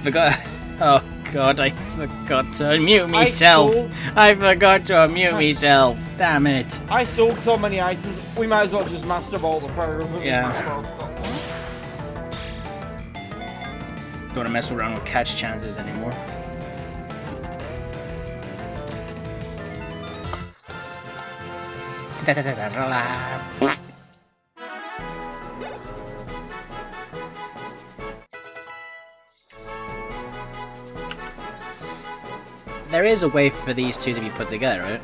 forgot. Oh god, I forgot to unmute myself. I forgot to unmute myself. Damn it. I sold so many items. We might as well just master all the programs. Yeah. Don't want to mess around with catch chances anymore. There is a way for these two to be put together, right?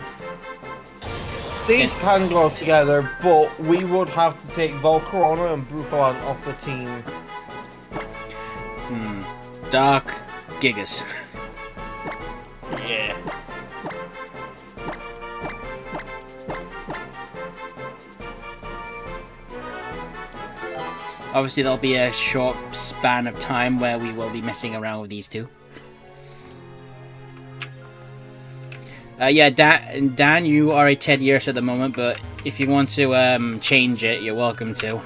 These can go together, but we would have to take Volcarona and Bruffalan off the team. Dark Gigas. Yeah. Obviously, there'll be a short span of time where we will be messing around with these two. Yeah, Dan, you are a Ted Years at the moment, but if you want to change it, you're welcome to.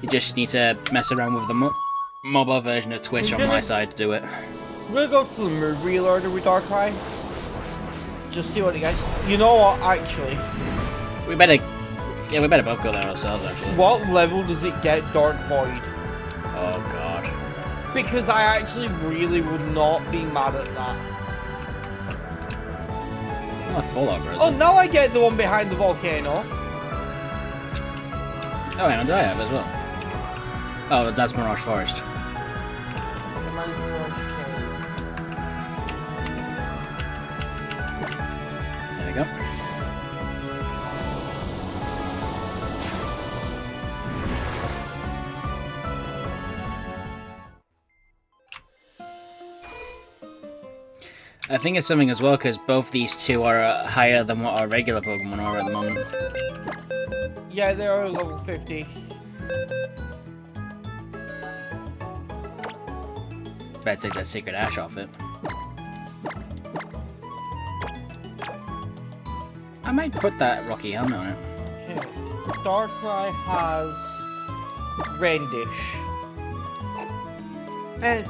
You just need to mess around with the mobile version of Twitch on my side to do it. We'll go to the movie order with Darkrai. Just see what you guys. You know what? Actually, we better both go there ourselves. Actually, what level does it get Dark Void? Oh god. Because I actually really would not be mad at that. Not full armor, is Oh, it? now I get the one behind the volcano. Oh, and I have as well. Oh, that's Mirage Forest. There we go. I think it's something as well because both these two are higher than what our regular Pokemon are at the moment. Yeah, they are level 50. Better take that Secret Ash off it. I might put that Rocky Helmet on it. Okay. Darkrai has Rendish. And,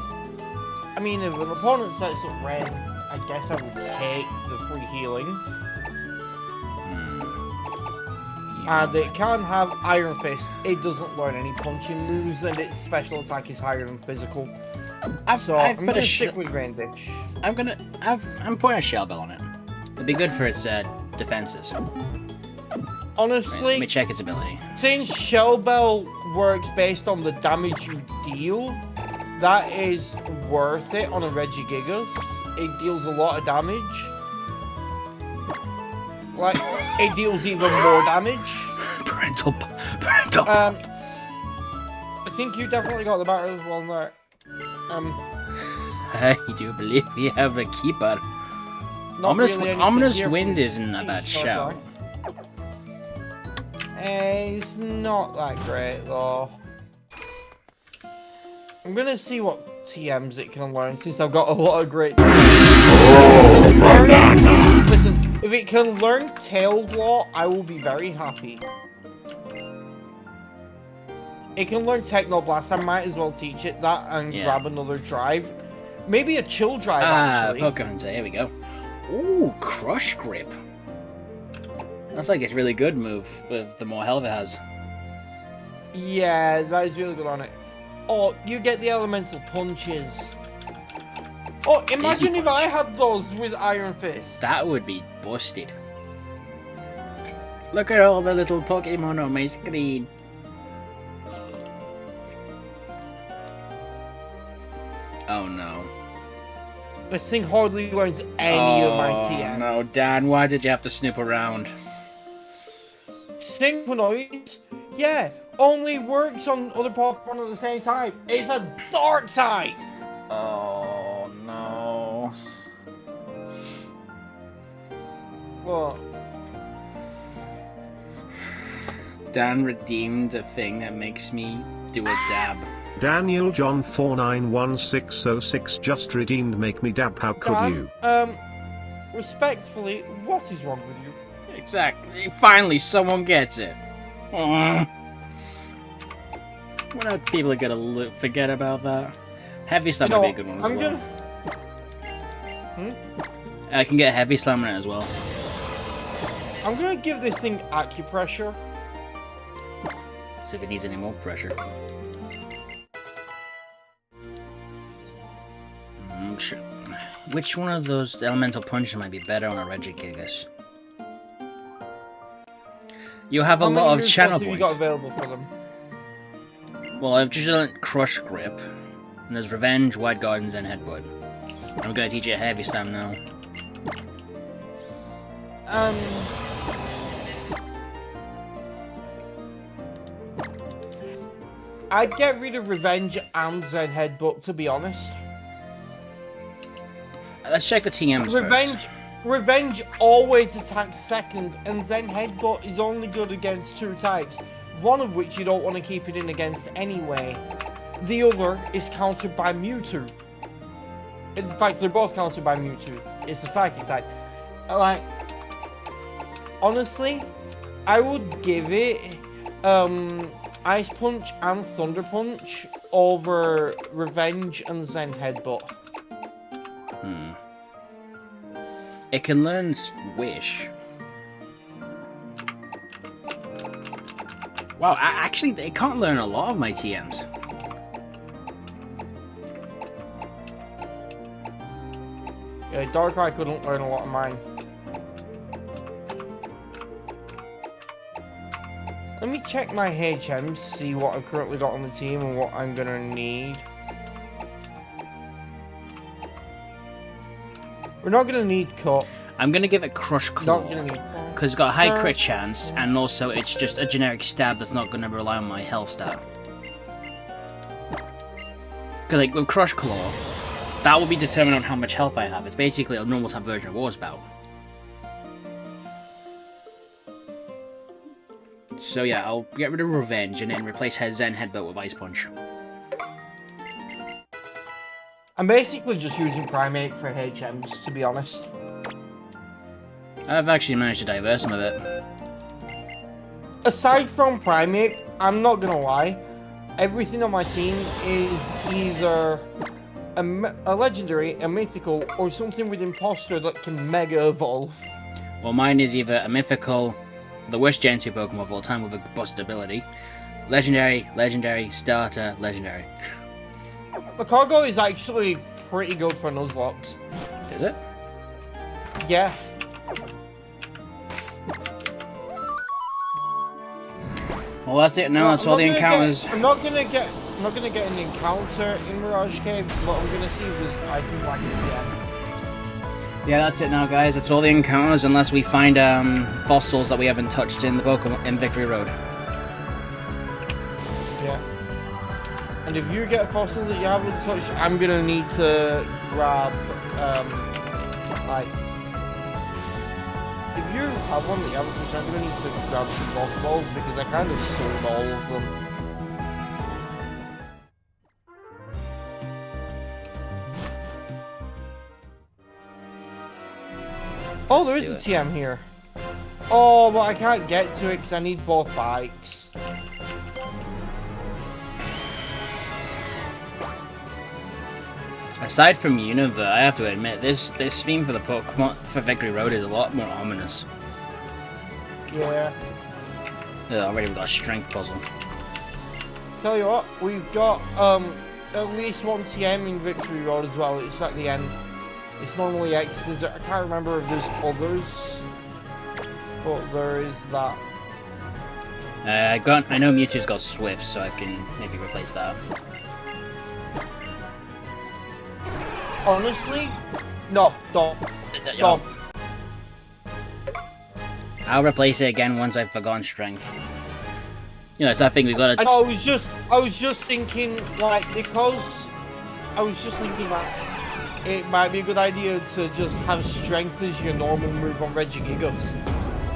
I mean, if an opponent sets up Ren, I guess I would take the free healing. Yeah. And it can have Iron Fist. It doesn't learn any punching moves, and its special attack is higher than physical. I'm gonna stick with Rendish. I'm putting a Shell Bell on it. It'd be good for its defenses. Honestly, let me check its ability. Since Shell Bell works based on the damage you deal, that is worth it on a Regigigas. It deals a lot of damage. Like, it deals even more damage. Parental. I think you definitely got the better one there. I do believe we have a keeper. Ominous Wind isn't a bad shout. It's not that great though. I'm gonna see what TMs it can learn since I've got a lot of great. Listen, if it can learn Tail Claw, I will be very happy. It can learn Techno Blast. I might as well teach it that and grab another drive. Maybe a Chill Drive actually. Pokemon say, here we go. Ooh, Crush Grip. That's like its really good move with the more health it has. Yeah, that is really good on it. Oh, you get the elemental punches. Oh, imagine if I had those with Iron Fist. That would be busted. Look at all the little Pokemon on my screen. Oh no. This thing hardly learns any of my TM. No, Dan, why did you have to snoop around? Synchronoid? Yeah, only works on other Pokemon at the same time. It's a Dark type! Oh no. What? Dan redeemed a thing that makes me do a dab. Daniel John 491606 just redeemed make me dab, how could Dan, you? Respectfully, what is wrong with you? Exactly. Finally, someone gets it. What are people gonna forget about that? Heavy Slam You know would be a good one as I'm well. gonna. I can get a Heavy Slam on it as well. I'm gonna give this thing acupressure. See if it needs any more pressure. Sure. Which one of those elemental punches might be better on a Regigigas? You have a How many lot of move channel slots have you points. got available for them? Well, I've just done Crush Grip, and there's Revenge, Wide Gardens, and Headbutt. I'm gonna teach you a Heavy Slam now. I'd get rid of Revenge and Zen Headbutt, to be honest. Let's check the TMs first. Revenge always attacks second, and Zen Headbutt is only good against 2 types, one of which you don't want to keep it in against anyway. The other is countered by Mewtwo. In fact, they're both countered by Mewtwo. It's the Psychic type. Like, honestly, I would give it Ice Punch and Thunder Punch over Revenge and Zen Headbutt. It can learn Wish. Wow, actually, it can't learn a lot of my TMs. Yeah, Darkrai couldn't learn a lot of mine. Let me check my HMs, see what I've currently got on the team and what I'm gonna need. We're not gonna need Cut. I'm gonna give it Crush Claw. Not gonna need Because it's got a high crit chance, and also it's just a generic stab that's not gonna rely on my health stat. Because, like, with Crush Claw, that will be determined on how much health I have. It's basically a normal type version of War's Bout. So yeah, I'll get rid of Revenge and then replace Zen Headbutt with Ice Punch. I'm basically just using Primate for HMs, to be honest. I've actually managed to diverse some of it. Aside from Primate, I'm not gonna lie, everything on my team is either a Legendary, a Mythical, or something with Imposter that can Mega Evolve. Well, mine is either a Mythical, the worst Gen 2 Pokemon of all time with a busted ability, Legendary, Legendary, Starter, Legendary. Macargo is actually pretty good for Nuzlocke. Is it? Yeah. Well, that's it now. That's all the encounters. I'm not gonna get an encounter in Mirage Cave, but I'm gonna see if there's items like it here. Yeah, that's it now, guys. That's all the encounters, unless we find fossils that we haven't touched in the Pokemon in Victory Road. Yeah. And if you get a fossil that you haven't touched, I'm gonna need to grab like. If you have one that you haven't touched, I'm gonna need to grab some Pokeballs because I kind of sold all of them. Oh, there is a TM here. Oh, but I can't get to it because I need both bikes. Aside from Unova, I have to admit, this theme for the Pokemon for Victory Road is a lot more ominous. Yeah. Already we've got a strength puzzle. Tell you what, we've got at least one TM in Victory Road as well. It's at the end. It's normally X's. I can't remember if there's others, but there is that. I know Mewtwo's got Swift, so I can maybe replace that. Honestly, no. I'll replace it again once I've forgotten strength. You know, it's that thing we gotta. I was just thinking, like, because I was just thinking that it might be a good idea to just have strength as your normal move on Regigigas.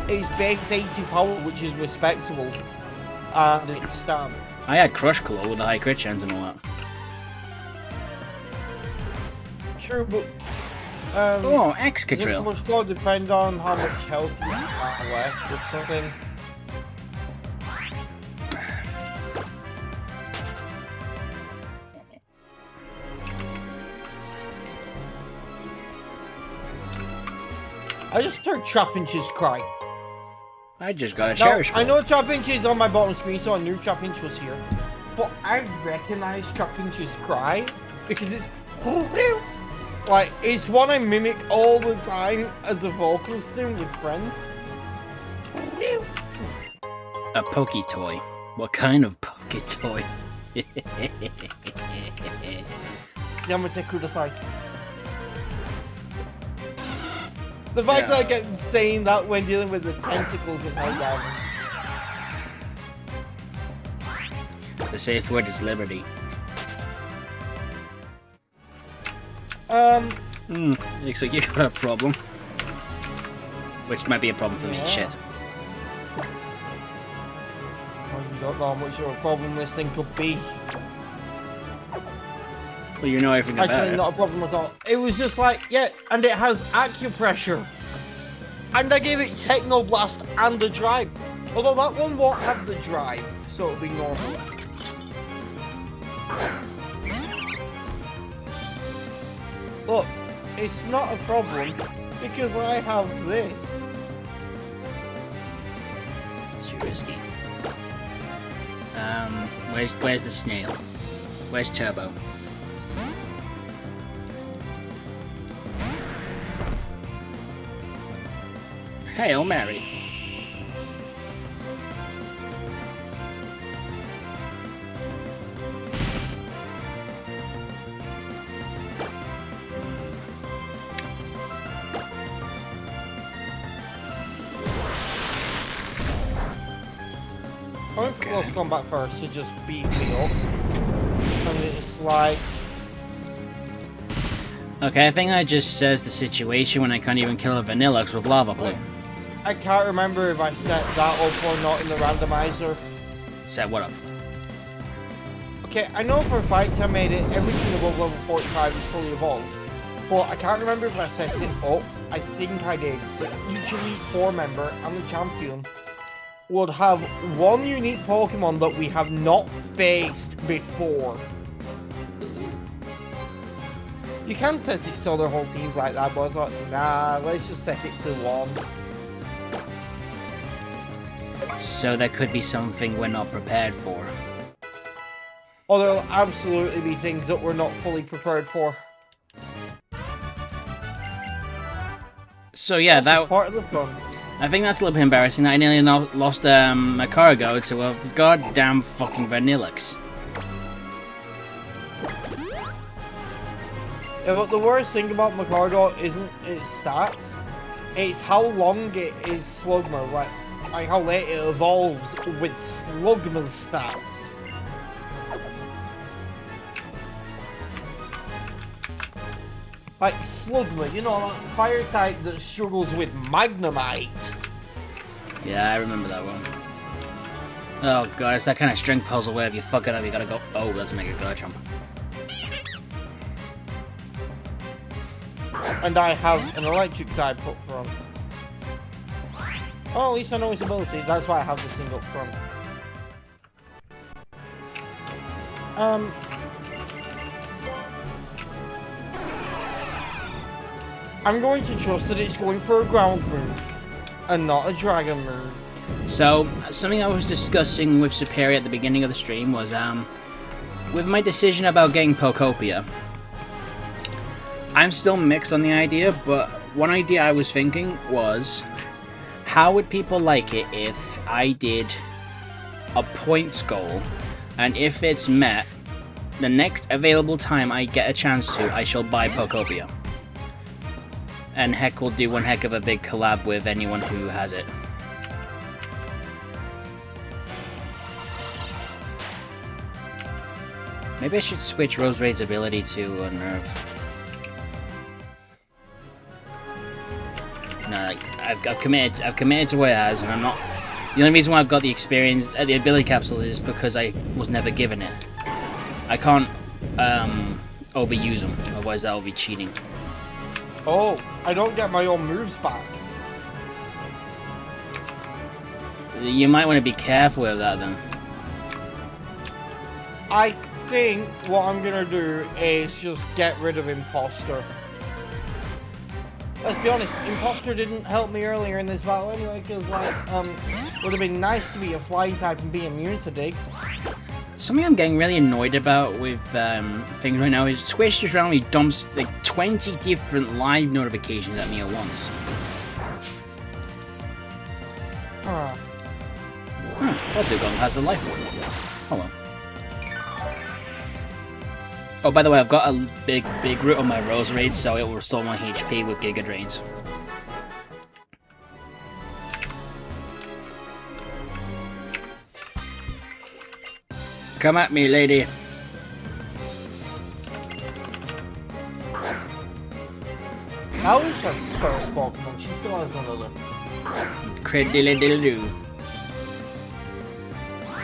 It's base 80 power, which is respectable, and it's stab. I had Crush Claw with the high crit chance and all that. True, but Oh, Excadrill. It must depend on how much health you have left or something. I just heard Trapinch's cry. I just got a Now, cherish I ball. know Trapinch is on my bottom screen, so I knew Trapinch was here. But I recognize Trapinch's cry because it's like it's one I mimic all the time as a vocal sting with friends. A pokey toy. What kind of pokey toy? Yamate Kudasai. The fact that I get saying that when dealing with the tentacles of my diamond. The safe word is liberty. Looks like you got a problem. Which might be a problem for me. Yeah. Shit. Well, you don't know how much of a problem this thing could be. Well, you know everything about Actually, it. not a problem at all. It was just like, yeah, and it has acupressure. And I gave it Techno Blast and the drive. Although that one won't have the drive, so it'll be normal. Look, it's not a problem because I have this. It's too risky. Where's the snail? Where's Turbo? Hail Mary. I went for close combat first to just beat me up. And it's like, Okay, I think that just says the situation when I can't even kill a Vanillux with lava blue. I can't remember if I set that up or not in the randomizer. Set what up? Okay, I know for a fact I made it everything above level 45 is fully evolved. But I can't remember if I set it up. I think I did. But each Elite Four member and the champion would have one unique Pokemon that we have not faced before. You can set it so their whole team's like that, but I thought, nah, let's just set it to one. So there could be something we're not prepared for. Or there'll absolutely be things that we're not fully prepared for. So yeah, that Part of the fun. I think that's a little bit embarrassing that I nearly lost a cargo to a goddamn fucking Vanillux. Yeah, but the worst thing about Macargo isn't its stats, it's how long it is Slugma, like how late it evolves with Slugma's stats. Like Slugma, you know, that fire type that struggles with Magnemite. Yeah, I remember that one. Oh god, it's that kind of string puzzle where if you fuck it up, you gotta go, oh, let's make a Garchomp. And I have an electric type up front. Oh, at least I know its ability. That's why I have this thing up front. I'm going to trust that it's going for a ground move and not a dragon move. So, something I was discussing with Serperior at the beginning of the stream was, with my decision about getting Pokopia, I'm still mixed on the idea, but one idea I was thinking was, how would people like it if I did a points goal, and if it's met, the next available time I get a chance to, I shall buy Pokopia. And heck, we'll do one heck of a big collab with anyone who has it. Maybe I should switch Roserade's ability to a nerve. No, like, I've committed to what it has, and I'm not. The only reason why I've got the experience, the ability capsule, is because I was never given it. I can't overuse them, otherwise that will be cheating. Oh, I don't get my own moves back. You might want to be careful with that then. I think what I'm gonna do is just get rid of Imposter. let's be honest, Imposter didn't help me earlier in this battle anyway, because, like, would have been nice to be a flying type and be immune to dig. Something I'm getting really annoyed about with things right now is Twitch just randomly dumps like 20 different live notifications at me at once. What Dugong has a life orb. Hold on. Oh, by the way, I've got a big root on my Rose Raid, so it will restore my HP with Giga Drains. Come at me, lady. How is her first Pokemon? She still has another. Credilly-diddle-doo.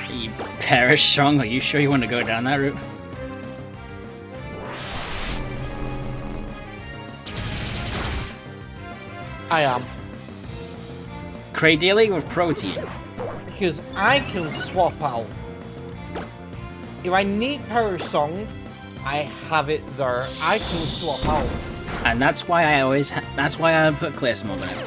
You perish song, are you sure you want to go down that route? I am. Cradilly with protein. Because I can swap out. If I need Perish Song, I have it there. I can swap out. And that's why I always that's why I put Clear Smoke in it.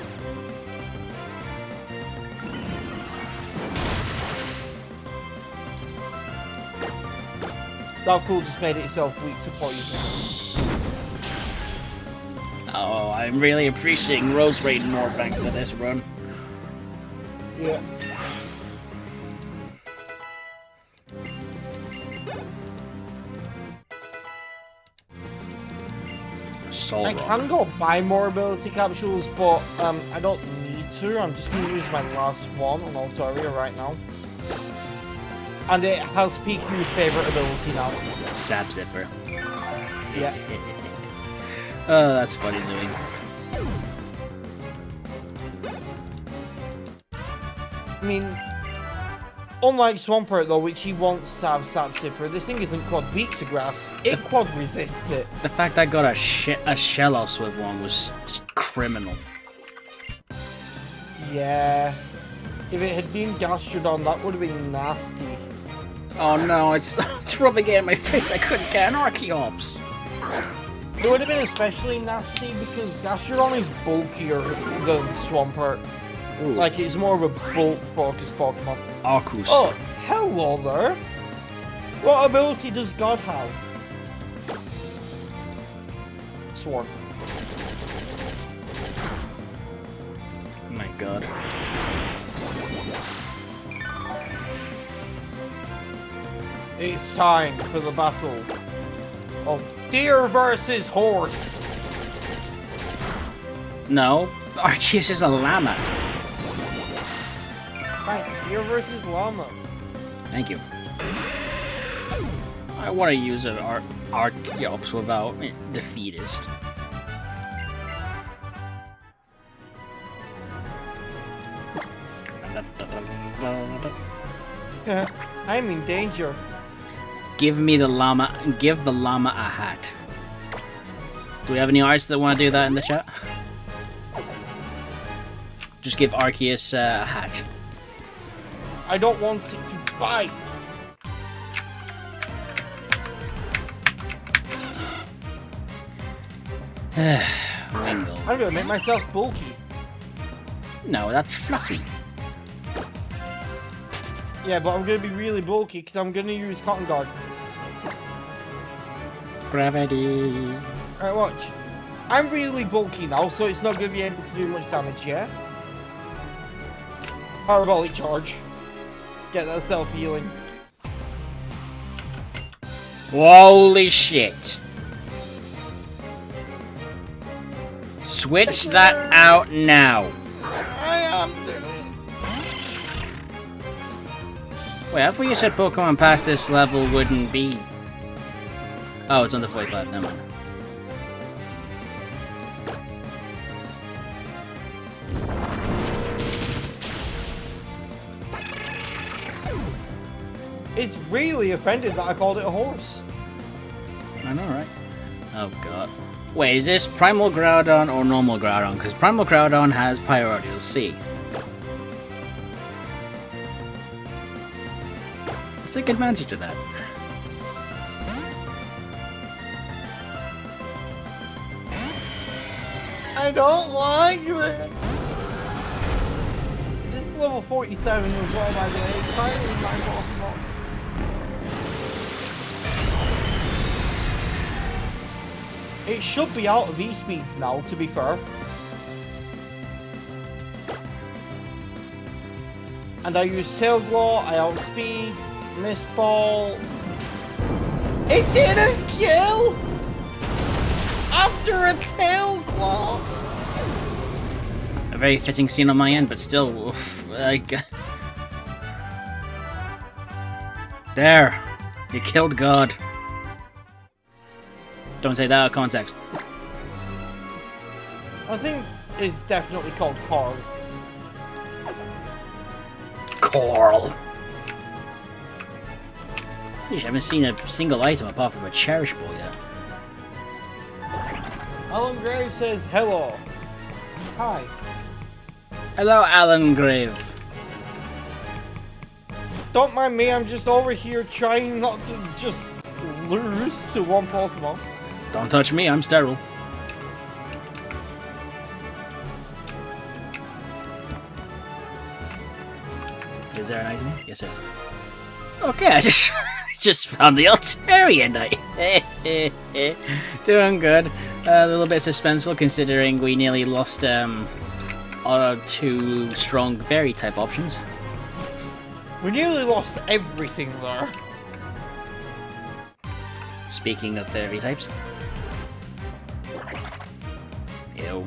That fool just made itself weak to poison. Oh, I'm really appreciating Rose Raid more thanks to this run. Yeah. I can go buy more ability capsules, but I don't need to. I'm just going to use my last one on Altaria right now. And it has peaked my favorite ability now. Sap Zipper. Yeah. Oh, that's funny doing. I mean, unlike Swampert though, which he wants to have Sap Zipper, this thing isn't quad weak to grass. It quad resists it. The fact I got a Shellos with one was criminal. Yeah. If it had been Gastrodon, that would have been nasty. Oh no, it's rubbing it in my face. I couldn't get an Archeops. It would have been especially nasty because Gastrodon is bulkier than Swampert. Ooh. Like, it's more of a bulk-focused Pokemon. Arcus. Oh, hello there. What ability does God have? Swarm. Oh my god. It's time for the battle of deer versus horse. No, Arceus is a llama. Fine, deer versus llama. Thank you. I want to use an Archeops without Defeatist. I'm in danger. Give me the llama. Give the llama a hat. Do we have any artists that want to do that in the chat? Just give Arceus a hat. I don't want it to bite. Wingle. I'm gonna make myself bulky. No, that's fluffy. Yeah, but I'm gonna be really bulky because I'm gonna use Cotton Guard. Gravity. Alright, watch. I'm really bulky now, so it's not gonna be able to do much damage, yeah? Parabolic Charge. Get that self-healing. Holy shit. Switch that out now. I am doing. Wait, I thought you said Pokemon past this level wouldn't be... Oh, it's under 45, never mind. It's really offended that I called it a horse. I know, right? Oh god. Wait, is this Primal Groudon or Normal Groudon? Because Primal Groudon has Pyrodeal C. Let's take advantage of that. I don't like this. This is level 47 as well, by the way. It's finally my boss. It should be out of E-speeds now, to be fair. And I use Tail Claw, I outspeed, Mist Ball. It didn't kill! After a Tail Claw! A very fitting scene on my end, but still, oof, there! You killed God. Don't take that out of context. I think it's definitely called Carl. Coral. I haven't seen a single item apart from a cherish ball yet. Alan Graves says hello. Hi. Hello, Alan Grave. Don't mind me, I'm just over here trying not to just lose to one Pokemon. Don't touch me, I'm sterile. Is there an item? Yes, there is. Okay, I just found the Altaria Knight. Doing good. A little bit suspenseful considering we nearly lost our two strong fairy type options. We nearly lost everything there. Speaking of fairy types. Ew.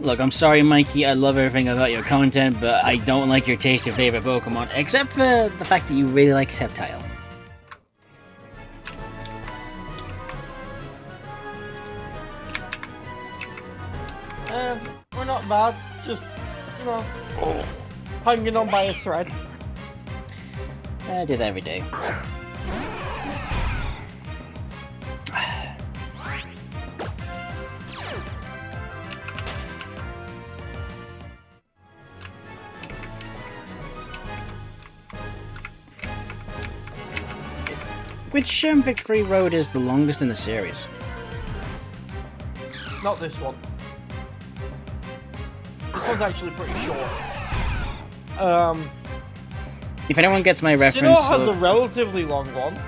Look, I'm sorry, Mikey, I love everything about your content, but I don't like your taste in favorite Pokemon, except for the fact that you really like Sceptile. We're not bad, just, you know, hanging on by a thread. I do that every day. Which Victory Road is the longest in the series? Not this one. This one's actually pretty short. If anyone gets my reference... Sinnoh has a relatively long one.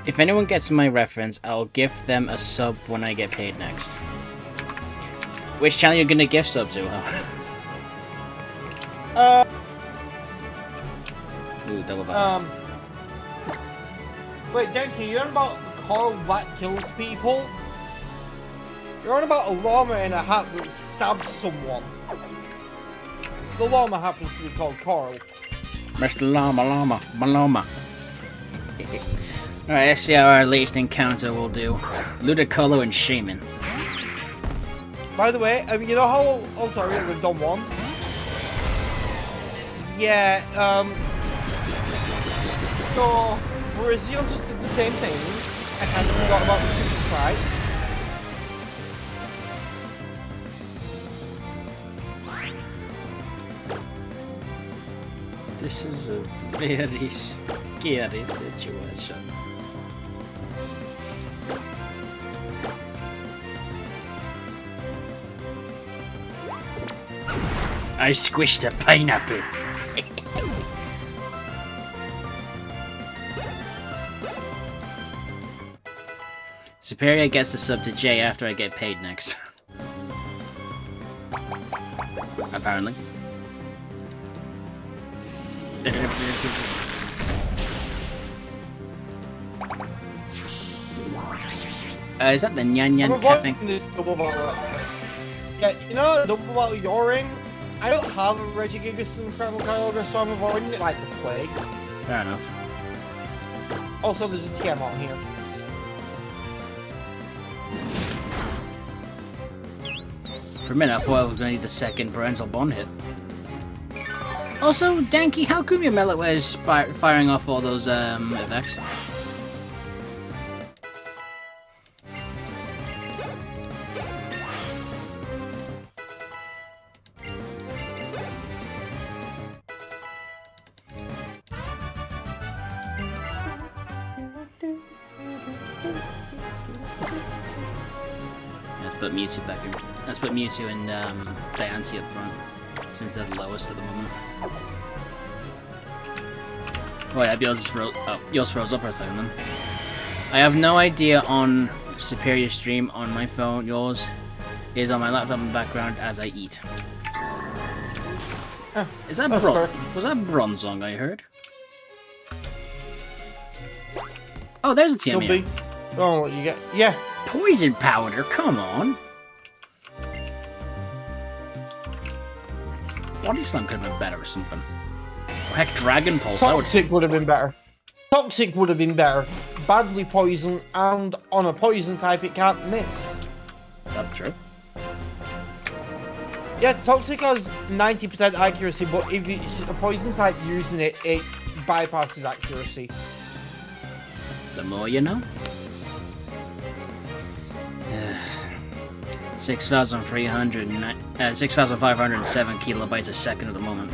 If anyone gets my reference, I'll gift them a sub when I get paid next. Which channel you're gonna gift sub to? Ooh, double button. Wait, Denki, you're on about Carl that kills people? You're on about a llama in a hat that stabbed someone. The llama happens to be called Carl. Mr. Llama. Alright, let's see how our latest encounter will do. Ludicolo and Shaman. By the way, you know how Altaria we've done one? Yeah, so Virizion just did the same thing. I kind of forgot about the future fight. This is a very scary situation. I squished a pineapple. Serperior gets the sub to J after I get paid next. Apparently. Is that the Nyan Nyan Cafe? This double battle. Yeah, you know, double battle Yoring. I don't have a Regigigas and Primal Kyogre, so I'm avoiding it like the plague. Fair enough. Also, there's a TM on here. For a minute, I thought I was going to need the second parental bond hit. Also, Danky, how come your Melitware is firing off all those effects? put Mewtwo back in. Let's put Mewtwo and Diancie up front, since they're the lowest at the moment. Oh yeah, yours froze up for a second then. I have no idea on Superior stream on my phone. Yours is on my laptop in the background as I eat. Is that was that Bronzong I heard? Oh, there's a TM here. Oh, what you get? Yeah. Poison powder, come on. Body Slam could have been better or something. Or heck, Dragon Pulse. Toxic would have been better. Toxic would have been better. Badly poison, and on a poison type it can't miss. Is that true? Yeah, Toxic has 90% accuracy, but if it's a poison type using it, it bypasses accuracy. The more you know. 6,507 kilobytes a second at the moment.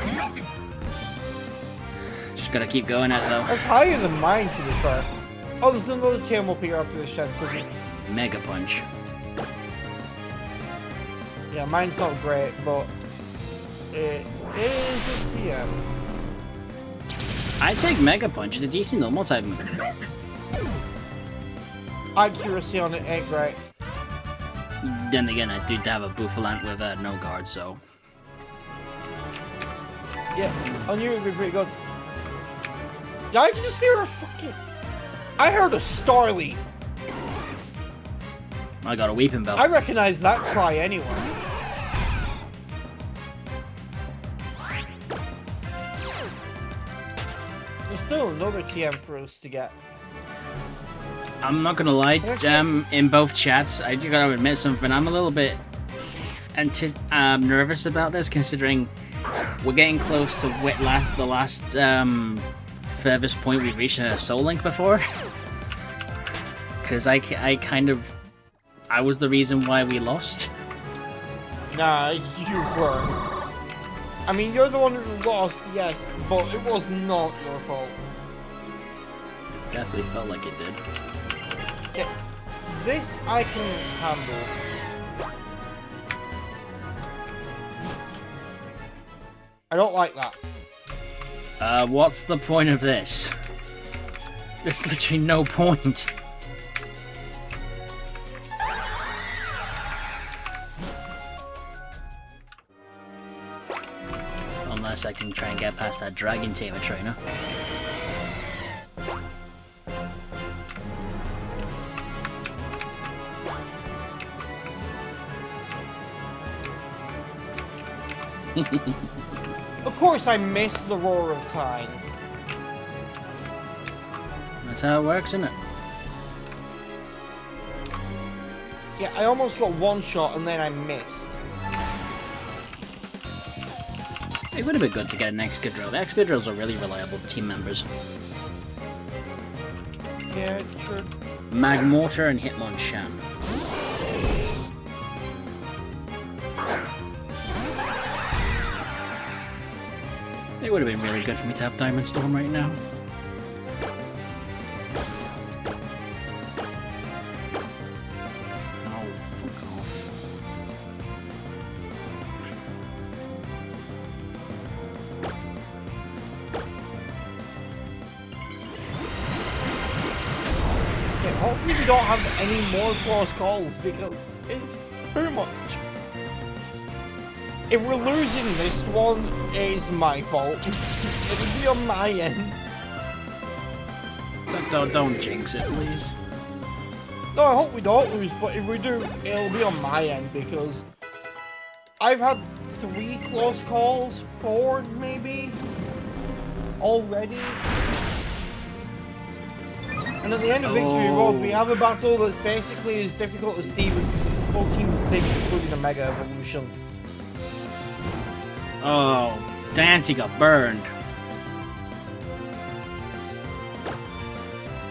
Just gotta keep going at it though. That's higher than mine, to be fair. Oh, there's another TM up here after this shed. Mega Punch. Yeah, mine's not great, but it is a TM. I take Mega Punch. It's a DC normal type move. Accuracy on it ain't great. Then again, I do have a Bouffalant with no guard, so... Yeah, I knew it'd be pretty good. Yeah, I just hear a fucking... I heard a Starly. I got a Weeping Bell. I recognize that cry anywhere. There's still another TM for us to get. I'm not gonna lie, in both chats, I do gotta admit something. I'm a little bit nervous about this, considering we're getting close to the last furthest point we've reached in a Soul Link before. Because I was the reason why we lost. Nah, you were. I mean, you're the one who lost, yes, but it was not your fault. Definitely felt like it did. Yeah, this I can handle. I don't like that. What's the point of this? There's literally no point. Unless I can try and get past that Dragon Tamer trainer. Of course I missed the Roar of Time. That's how it works, isn't it? Yeah, I almost got one shot and then I missed. It would have been good to get an Excadrill. The Excadrills are really reliable team members. Yeah, true. Magmortar and Hitmonchan. It would have been really good for me to have Diamond Storm right now. Oh, fuck off. Yeah, hopefully we don't have any more close calls because it's pretty much... If we're losing this one, it is my fault. It'll be on my end. Don't jinx it, please. No, I hope we don't lose, but if we do, it'll be on my end because I've had 3 close calls, 4 maybe, already. And at the end of Victory Road, we have a battle that's basically as difficult as Steven because it's 14-6 including a Mega Evolution. Oh, Diancie got burned.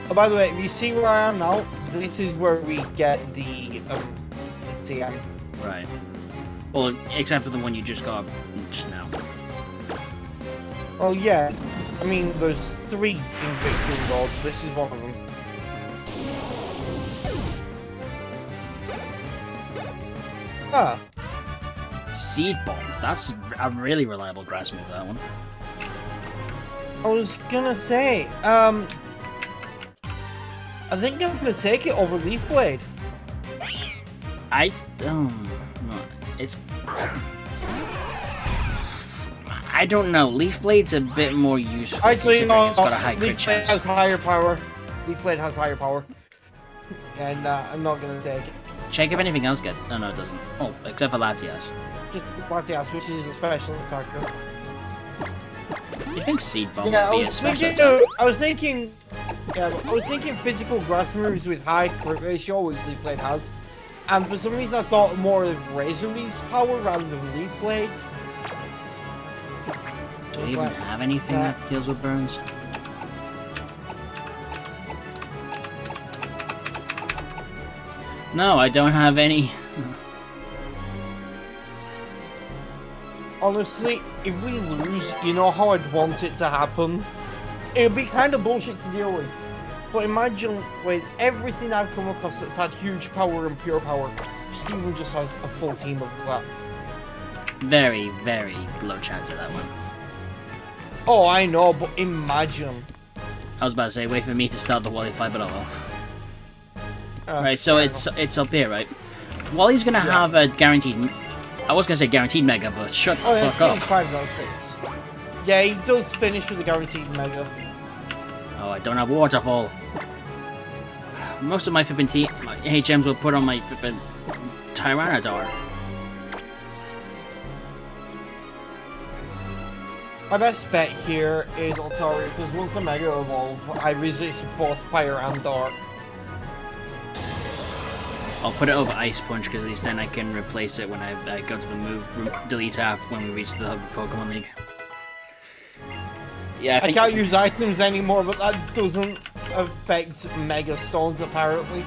Oh, by the way, if you see where I am now, this is where we get the TM. Right. Well, except for the one you just got just now. Oh yeah, I mean there's 3 in Victory Road, this is one of them. Ah, Seed Bomb. That's a really reliable grass move, that one. I was gonna say, I think I'm gonna take it over Leaf Blade. It's... I don't know. Leaf Blade's a bit more useful. Actually, no, it's got a high crit Leaf Blade chance. has higher power. Leaf Blade has higher power. And I'm not gonna take it. Check if anything else gets... Oh, no, it doesn't. Oh, except for Latias. Just Latias, which is a special attacker. You think Seed Bomb Yeah, would be a special attack? I was thinking physical grass moves with high crit ratio, which Leaf Blade has. And for some reason I thought more of Razor Leaf's power rather than Leaf Blades. Do we even have anything that deals with burns? No, I don't have any. Honestly, if we lose, you know how I'd want it to happen? It'd be kind of bullshit to deal with. But imagine with everything I've come across that's had huge power and pure power, Steven just has a full team of that. Very, very low chance of that one. Oh, I know, but imagine. I was about to say, wait for me to start the Wally fight, but oh well. Right, so it's up here, right? Wally's gonna have a guaranteed... I was gonna say guaranteed mega, but shut the fuck up. 5 out of 6. Yeah, he does finish with a guaranteed mega. Oh, I don't have waterfall. Most of my flippin' HMs will put on my flippin' Tyrannodar. My best bet here is Altari, because once I Mega Evolve, I resist both Fire and Dark. I'll put it over Ice Punch, because at least then I can replace it when I go to the move delete app when we reach the Pokemon League. Yeah, I can't use items anymore, but that doesn't affect Mega Stones, apparently.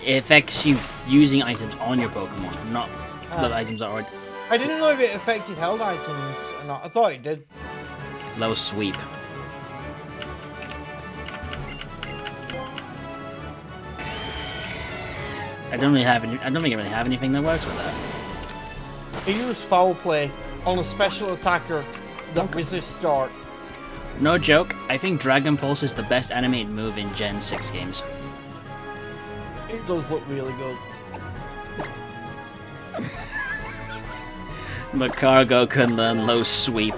It affects you using items on your Pokemon, not the items that are... I didn't know if it affected held items or not. I thought it did. Low sweep. I don't think I really have anything that works with that. I use Foul Play on a special attacker that resists Dark. No joke, I think Dragon Pulse is the best animated move in Gen 6 games. It does look really good. Macargo can learn low sweep.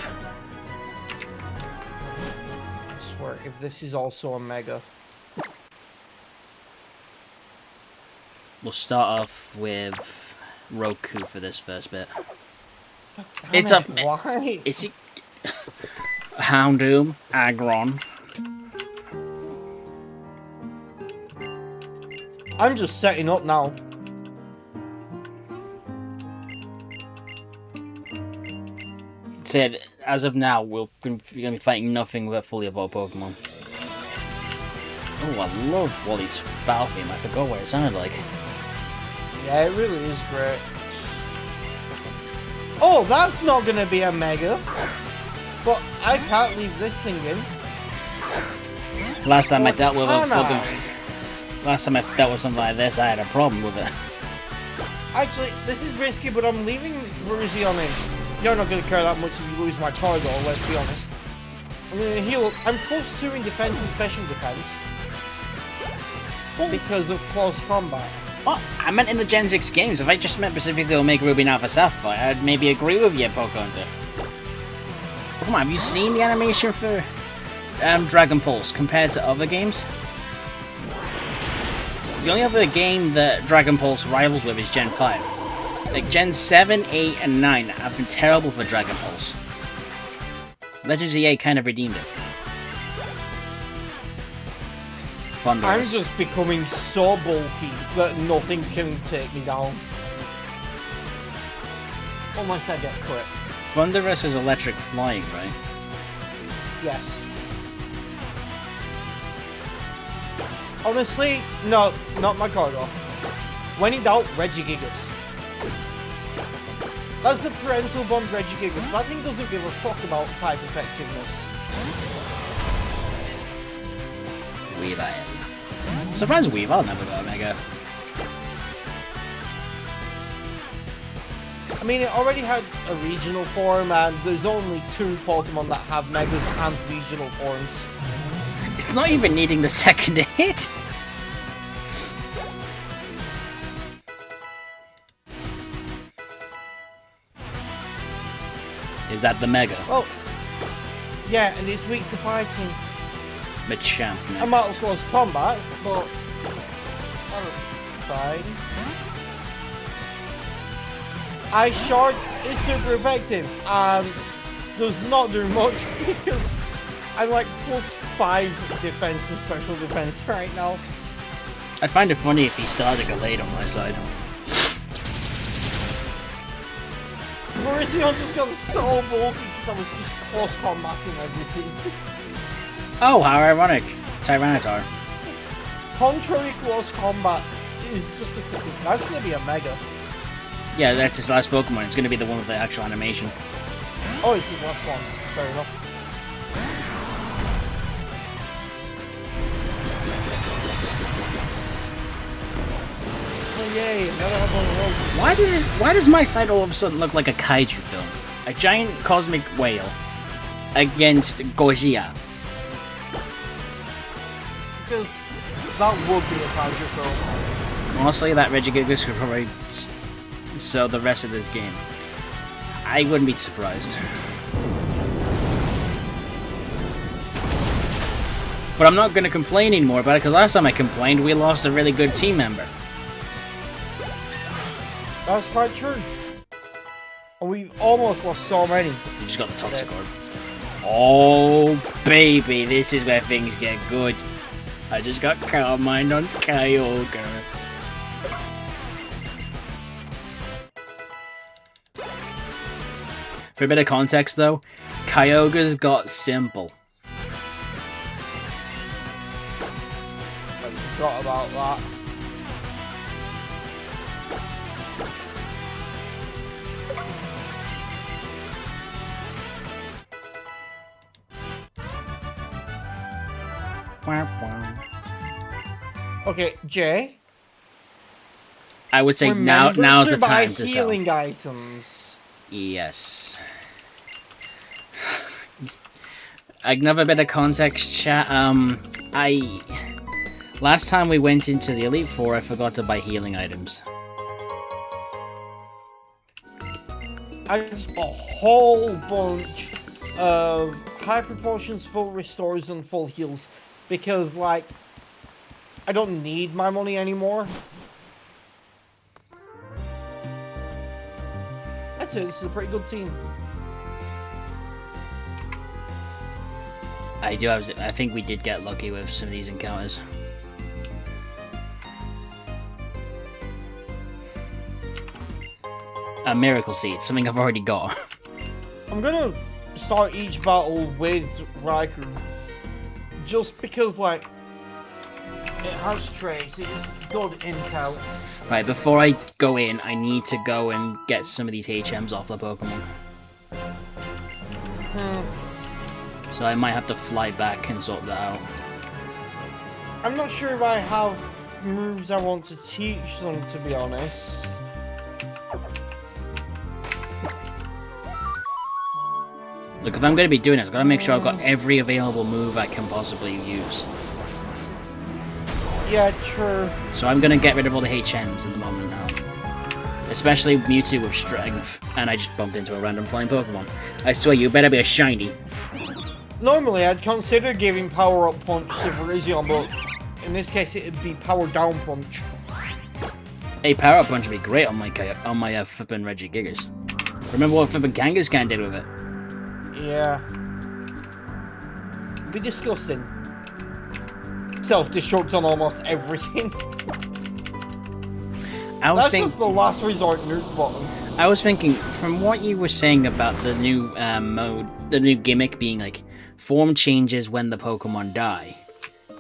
I swear, if this is also a Mega. We'll start off with Roku for this first bit. Why? Is he... Houndoom, Aggron. I'm just setting up now. Said, as of now, we're going to be fighting nothing but fully evolved Pokemon. Oh, I love Wally's battle theme. I forgot what it sounded like. Yeah, it really is great. Oh, that's not gonna be a Mega. But I can't leave this thing in. Last time I dealt with last time I dealt with something like this, I had a problem with it. Actually, this is risky, but I'm leaving Virizion in. You're not gonna care that much if you lose my cargo, let's be honest. I'm gonna heal up. I'm plus 2 in defense and special defense. Because of close combat. Oh, I meant in the Gen 6 games. If I just meant specifically Omega Ruby and Alpha Sapphire, I'd maybe agree with you, Pokehunter. But come on, have you seen the animation for Dragon Pulse compared to other games? The only other game that Dragon Pulse rivals with is Gen 5. Like, Gen 7, 8, and 9 have been terrible for Dragon Pulse. Legends EA kind of redeemed it. I'm just becoming so bulky that nothing can take me down. Unless I get crit. Thunderous is electric flying, right? Yes. Honestly, no, not my cargo. When in doubt, Regigigas. That's the parental bond Regigigas. That thing doesn't give a fuck about type effectiveness. Weavile. I'm surprised Weavile never got a Mega. I mean, it already had a regional form, and there's only 2 Pokemon that have Megas and regional forms. It's not even needing the second hit. Is that the Mega? Well, yeah, and it's weak to fighting. Machamp next. I'm out of close combats, but fine. Ice Shard is super effective and does not do much because I'm like +5 defense and special defense right now. I'd find it funny if he started a Gallade on my side. Mauricio just got so bulky because I was just close combating everything. Oh, how ironic. Tyranitar. Contrary close combat is just disgusting. That's gonna be a Mega. Yeah, that's his last Pokemon. It's going to be the one with the actual animation. Oh, it's his last one. Fair enough. Oh yay, another one on the road. Why does my side all of a sudden look like a kaiju film? A giant cosmic whale against Gojira. Because that would be a kaiju film. Honestly, that Regigigas could probably sell the rest of this game. I wouldn't be surprised. But I'm not going to complain anymore about it, because last time I complained, we lost a really good team member. That's quite true. And we've almost lost so many. You just got the Toxic Orb. Oh, baby, this is where things get good. I just got Carmine on Kyogre. For a bit of context, though, Kyogre's got Simple. I forgot about that. Okay, Jay. I would say now's the time to sell. Healing items. Yes. Another bit of context, chat. Last time we went into the Elite Four, I forgot to buy healing items. I just bought a whole bunch of high proportions, full restores, and full heals because, like, I don't need my money anymore. That's it. This is a pretty good team. I think we did get lucky with some of these encounters. A Miracle Seed, something I've already got. I'm gonna start each battle with Raikou, just because, like, it has trace, it is good intel. Right, before I go in, I need to go and get some of these HMs off the Pokemon. So I might have to fly back and sort that out. I'm not sure if I have moves I want to teach them, to be honest. Look, if I'm going to be doing it, I've got to make sure I've got every available move I can possibly use. Yeah, true. So I'm going to get rid of all the HMs at the moment now. Especially Mewtwo with Strength, and I just bumped into a random flying Pokemon. I swear, you better be a shiny. Normally, I'd consider giving Power Up Punch to Virizion, but in this case, it'd be Power Down Punch. Hey, Power Up Punch would be great on my flippin' Regigigas. Remember what flippin' Kangaskhan did with it? Yeah. Be disgusting. Self-destruct on almost everything. That's just the last resort nuke button. I was thinking, from what you were saying about the new the new gimmick being like form changes when the Pokemon die,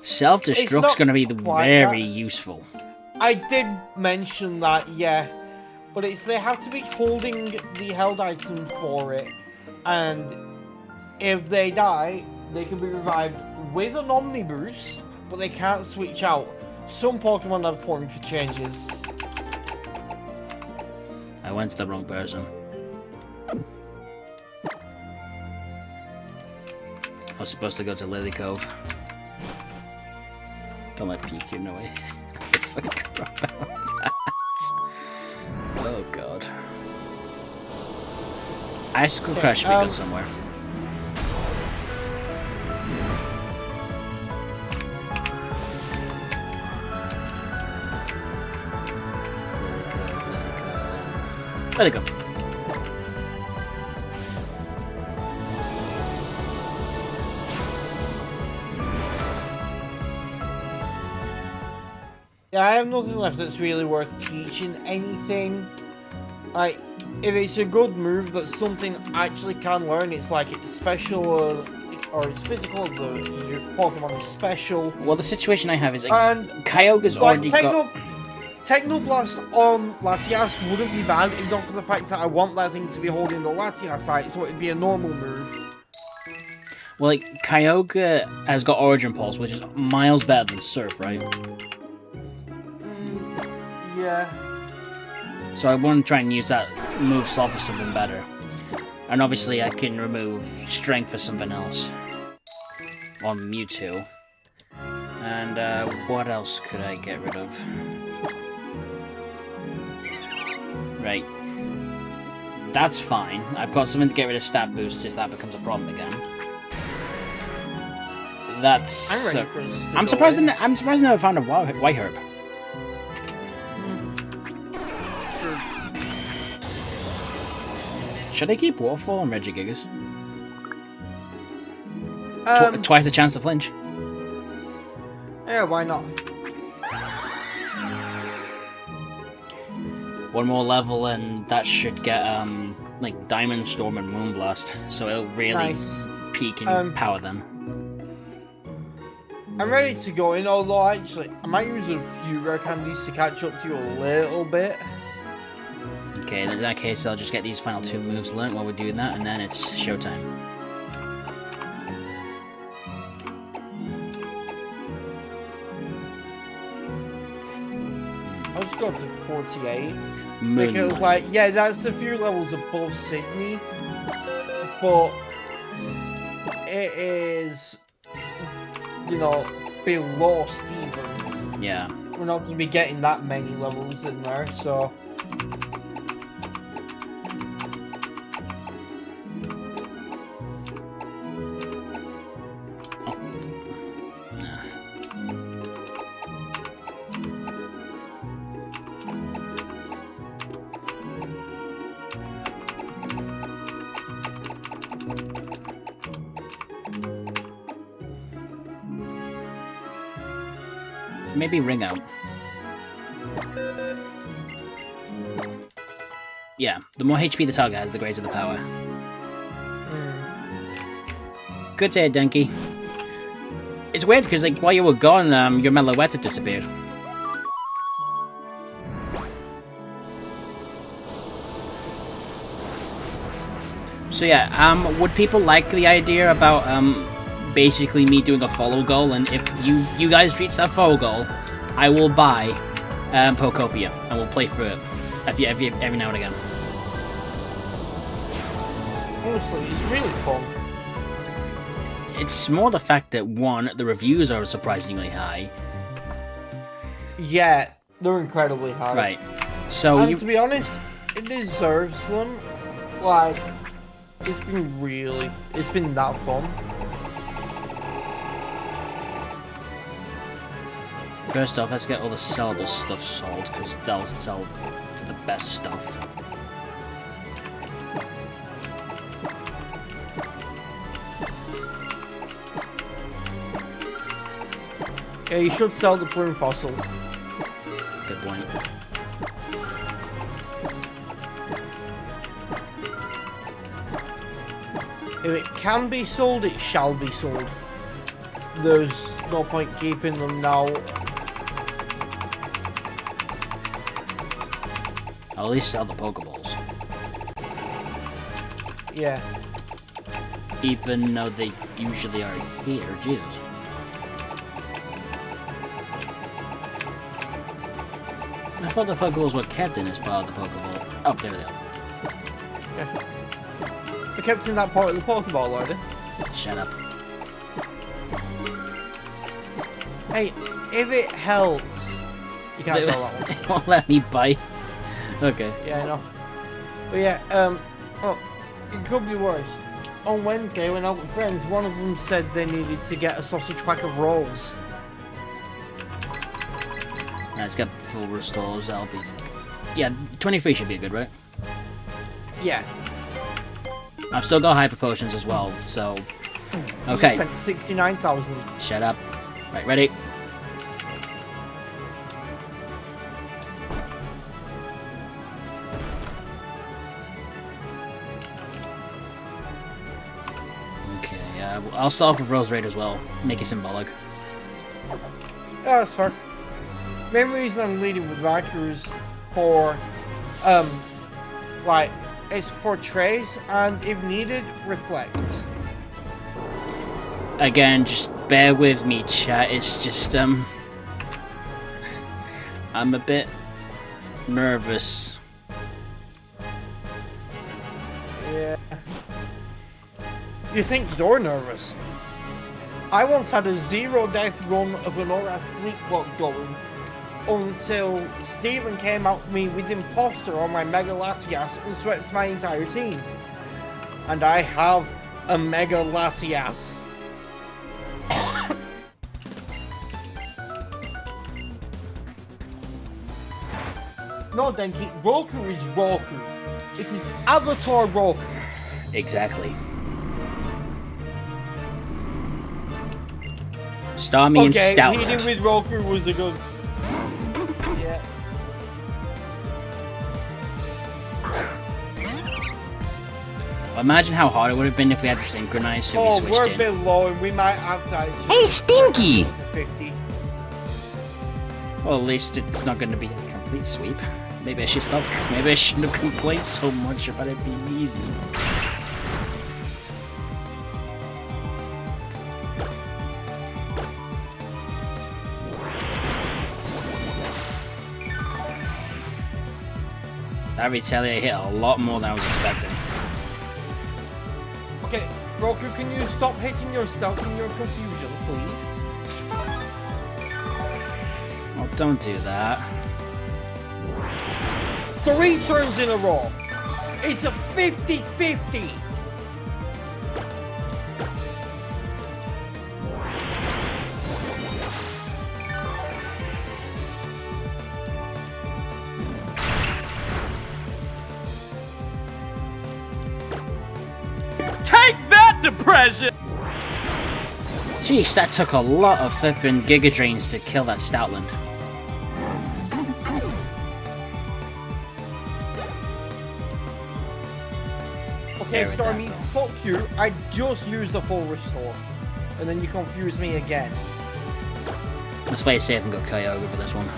self-destruct's going to be very useful. I did mention that, yeah, but they have to be holding the held item for it, and if they die, they can be revived with an Omni Boost, but they can't switch out. Some Pokemon have form changes. I went to the wrong person. I was supposed to go to Lily Cove. Don't let PQ know I forgot about that. Oh god. Icicle Crash should be good somewhere. Lily Cove. Yeah, I have nothing left that's really worth teaching anything. Like, if it's a good move that something actually can learn, it's like it's special or it's physical, your Pokemon is special. Well, the situation I have is like, And Kyogre's like already got... Techno Blast on Latias wouldn't be bad, if not for the fact that I want that thing to be holding the Latias site, so it'd be a normal move. Well, like, Kyogre has got Origin Pulse, which is miles better than Surf, right? Yeah. So I want to try and use that move slot for something better. And obviously I can remove Strength for something else. On Mewtwo. And what else could I get rid of? Right. That's fine. I've got something to get rid of stat boosts if that becomes a problem again. That's... I'm ready for this to I'm go surprised in. I never found a White Herb. Should I keep Waterfall on Regigigas? Twice the chance to flinch. Yeah, why not? One more level and that should get like Diamond Storm and Moonblast, so it'll really peak in power then. I'm ready to go in, although actually I might use a few rare candies to catch up to you a little bit. Okay, in that case I'll just get these final two moves learnt while we're doing that, and then it's showtime. I'll just go up to 48. Moon. Because, like, yeah, that's a few levels above Sydney, but it is, you know, below Steven. Yeah. We're not going to be getting that many levels in there, so... Maybe Ring Out. Yeah, the more HP the target has, the greater the power. Good day, Denki. It's weird because, like, while you were gone, your Meloetta had disappeared. So yeah, would people like the idea about basically me doing a follow goal, and if you guys reach that follow goal, I will buy Pokopia and we'll play through it every now and again. Honestly, it's really fun. It's more the fact that, one, the reviews are surprisingly high. Yeah, they're incredibly high. Right. So and to be honest, it deserves them. Like, it's been that fun. First off, let's get all the sellable stuff sold, because they'll sell for the best stuff. Yeah, you should sell the plume fossil. Good point. If it can be sold, it shall be sold. There's no point keeping them now. I'll at least sell the Pokeballs. Yeah. Even though they usually are here, Jesus. I thought the Pokeballs were kept in as part of the Pokeball. Oh, there they are. Yeah. They're kept in that part of the Pokeball, are they? Shut up. Hey, if it helps, you can't sell that one. It won't let me bite. Okay. Yeah, I know. But yeah, oh, it could be worse. On Wednesday, when I was with friends, one of them said they needed to get a sausage pack of rolls. Let's get full restores. That'll be. Yeah, 23 should be good, right? Yeah. I've still got hyper potions as well, so. Okay. You spent 69,000. Shut up. Right, ready? Okay, I'll start off with Rose Raid as well. Make it symbolic. Yeah, that's fair. Main reason I'm leading with Riker is for, like, it's for trace and if needed, reflect. Again, just bear with me, chat. It's just, I'm a bit nervous. Yeah. You think you're nervous? I once had a 0-death run of an Aura Sleepwalk going until Steven came out me with Imposter on my Mega Latias and swept my entire team. And I have a Mega Latias. No, Denki, Roku is Roku. It is Avatar Roku. Exactly. Starmie and Stoutland. Okay, leading with Roku was a good... Yeah. Imagine how hard it would have been if we had to synchronize, so we switched we're in. a bit low and we might have to... Hey, Stinky! 50. Well, at least it's not going to be a complete sweep. Maybe I should stop. Maybe I shouldn't have complained so much about it being easy. That Retaliate hit a lot more than I was expecting. Okay, Roku, can you stop hitting yourself in your confusion, please? Oh, don't do that. 3 turns in a row. It's a 50-50. Take that, depression! Jeez, that took a lot of flipping Giga Drains to kill that Stoutland. Okay, Stormy, fuck you. I just used the full restore. And then you confuse me again. Let's play it safe and go Kyogre for this one.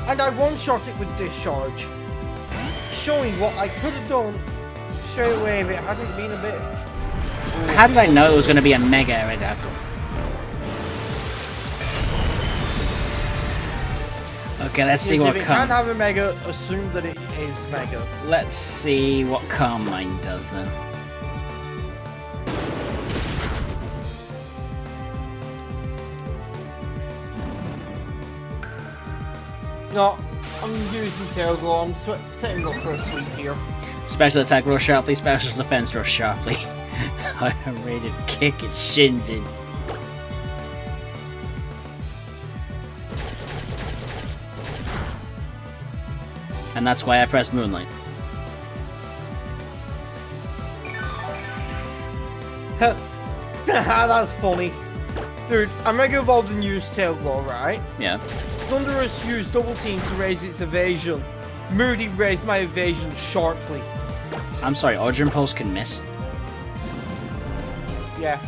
And I one-shot it with Discharge. Showing what I could have done straight away if it hadn't been a bitch. How did I know it was going to be a Mega Aerodactyl? Okay, let's see what If it Calm... can have a Mega, assume that it is Mega. Let's see what Calm Mind does then. No, I'm using Tail Glow. I'm setting up for a sweep here. Special attack roll sharply, special defense roll sharply. Higher rated kick and shins in. And that's why I pressed Moonlight. That's funny. Dude, I'm Mega Evolved and used Tail Glow, right? Yeah. Thunderous used Double Team to raise its evasion. Moody raised my evasion sharply. I'm sorry, Ultra Impulse can miss. Yeah.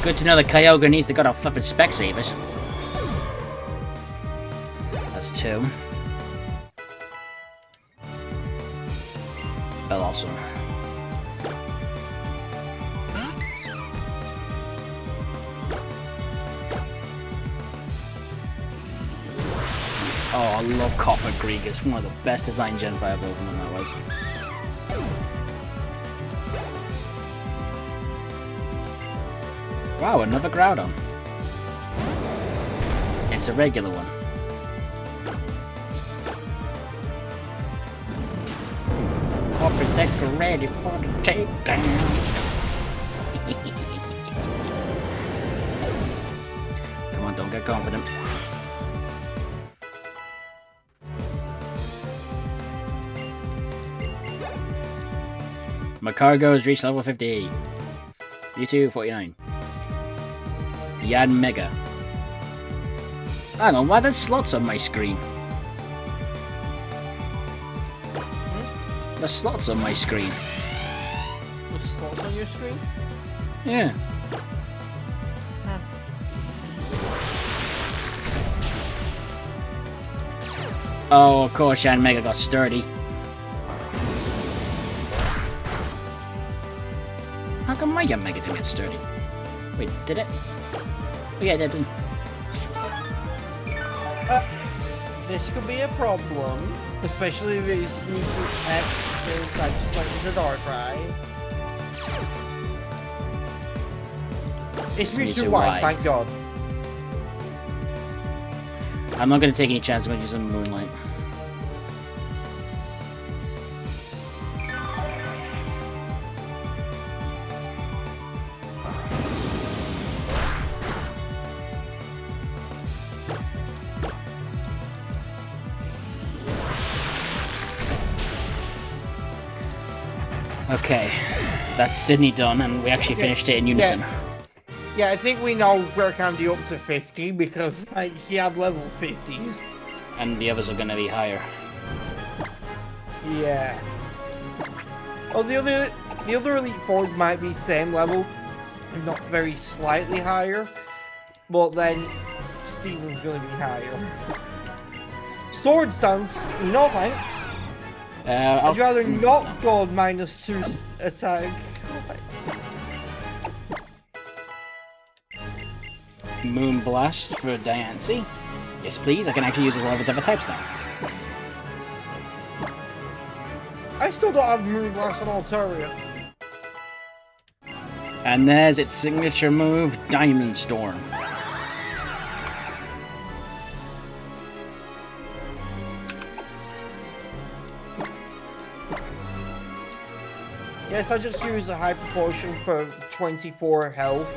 Good to know that Kyogre needs to go to flipping Specsavers. That's 2. Well, awesome. Oh, I love Copper Greek. It's one of the best designed Gen 5 Pokemon that was. Wow, another Groudon. It's a regular one. Copper Deck ready for the takedown. Come on, don't get confident. Macargo has reached level 58. Mewtwo 49. Yan Mega. I don't know why there's slots on my screen. There's slots on my screen. There's slots on your screen? Yeah. Huh. Oh, of course, Yan Mega got sturdy. How come my Yan Mega didn't get sturdy? Wait, did it? Oh yeah, it did. This could be a problem, especially if it's Mewtwo X is like just like the Darkrai. It's Mewtwo Y, thank God. I'm not going to take any chances. I'm going to use some Moonlight. Okay, that's Sydney done, and we actually finished it in unison. Yeah, I think we know where Candy up to 50 because like she had level 50s. And the others are going to be higher. Yeah. Oh, the other Elite Fours might be same level, if not very slightly higher, but then Steven's gonna be higher. Sword stance, no thanks. I'd rather not go -2 attack. Moon Blast for Diancie. Yes, please. I can actually use it whenever it's other types now. I still don't have Moon Blast on Altaria. And there's its signature move, Diamond Storm. Yes, I just use a Hyper Potion for 24 health.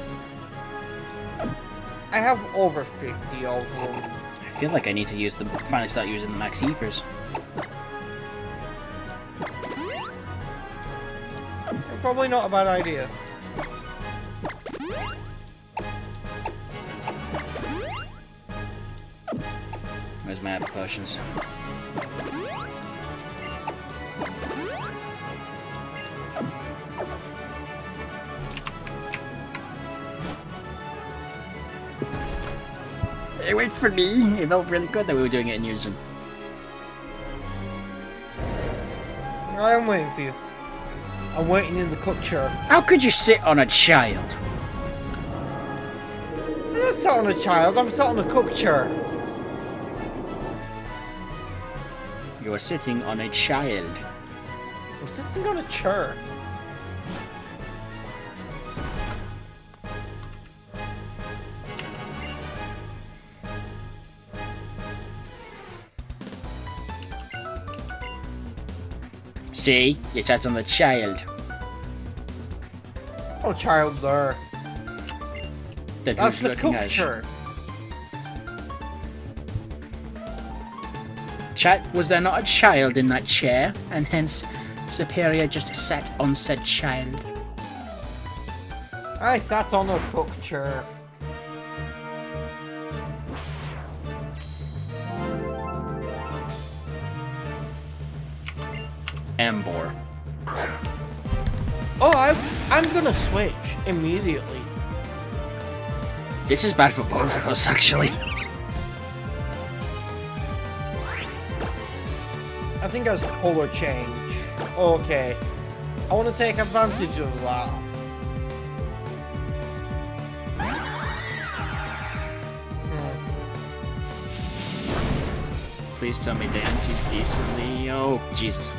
I have over 50 of them. I feel like I need to use them. Finally start using the Max Ethers. Probably not a bad idea. Where's my other potions? Hey, wait for me! It felt really good that we were doing it in unison. I am waiting for you. I'm waiting in the cut chair. How could you sit on a child? I'm not sat on a child, I'm sat on a cook chair. You are sitting on a child. I'm sitting on a chair. See? You sat on the child. Oh, child there. Then That's who's the looking cook at chair. Chat, was there not a child in that chair, and hence Serperior just sat on said child? I sat on a cook chair. Embor. Oh, I'm gonna switch immediately. This is bad for both of us, actually. I think that's color change. Okay. I want to take advantage of that. Please tell me Dancy's decently. Oh, Jesus.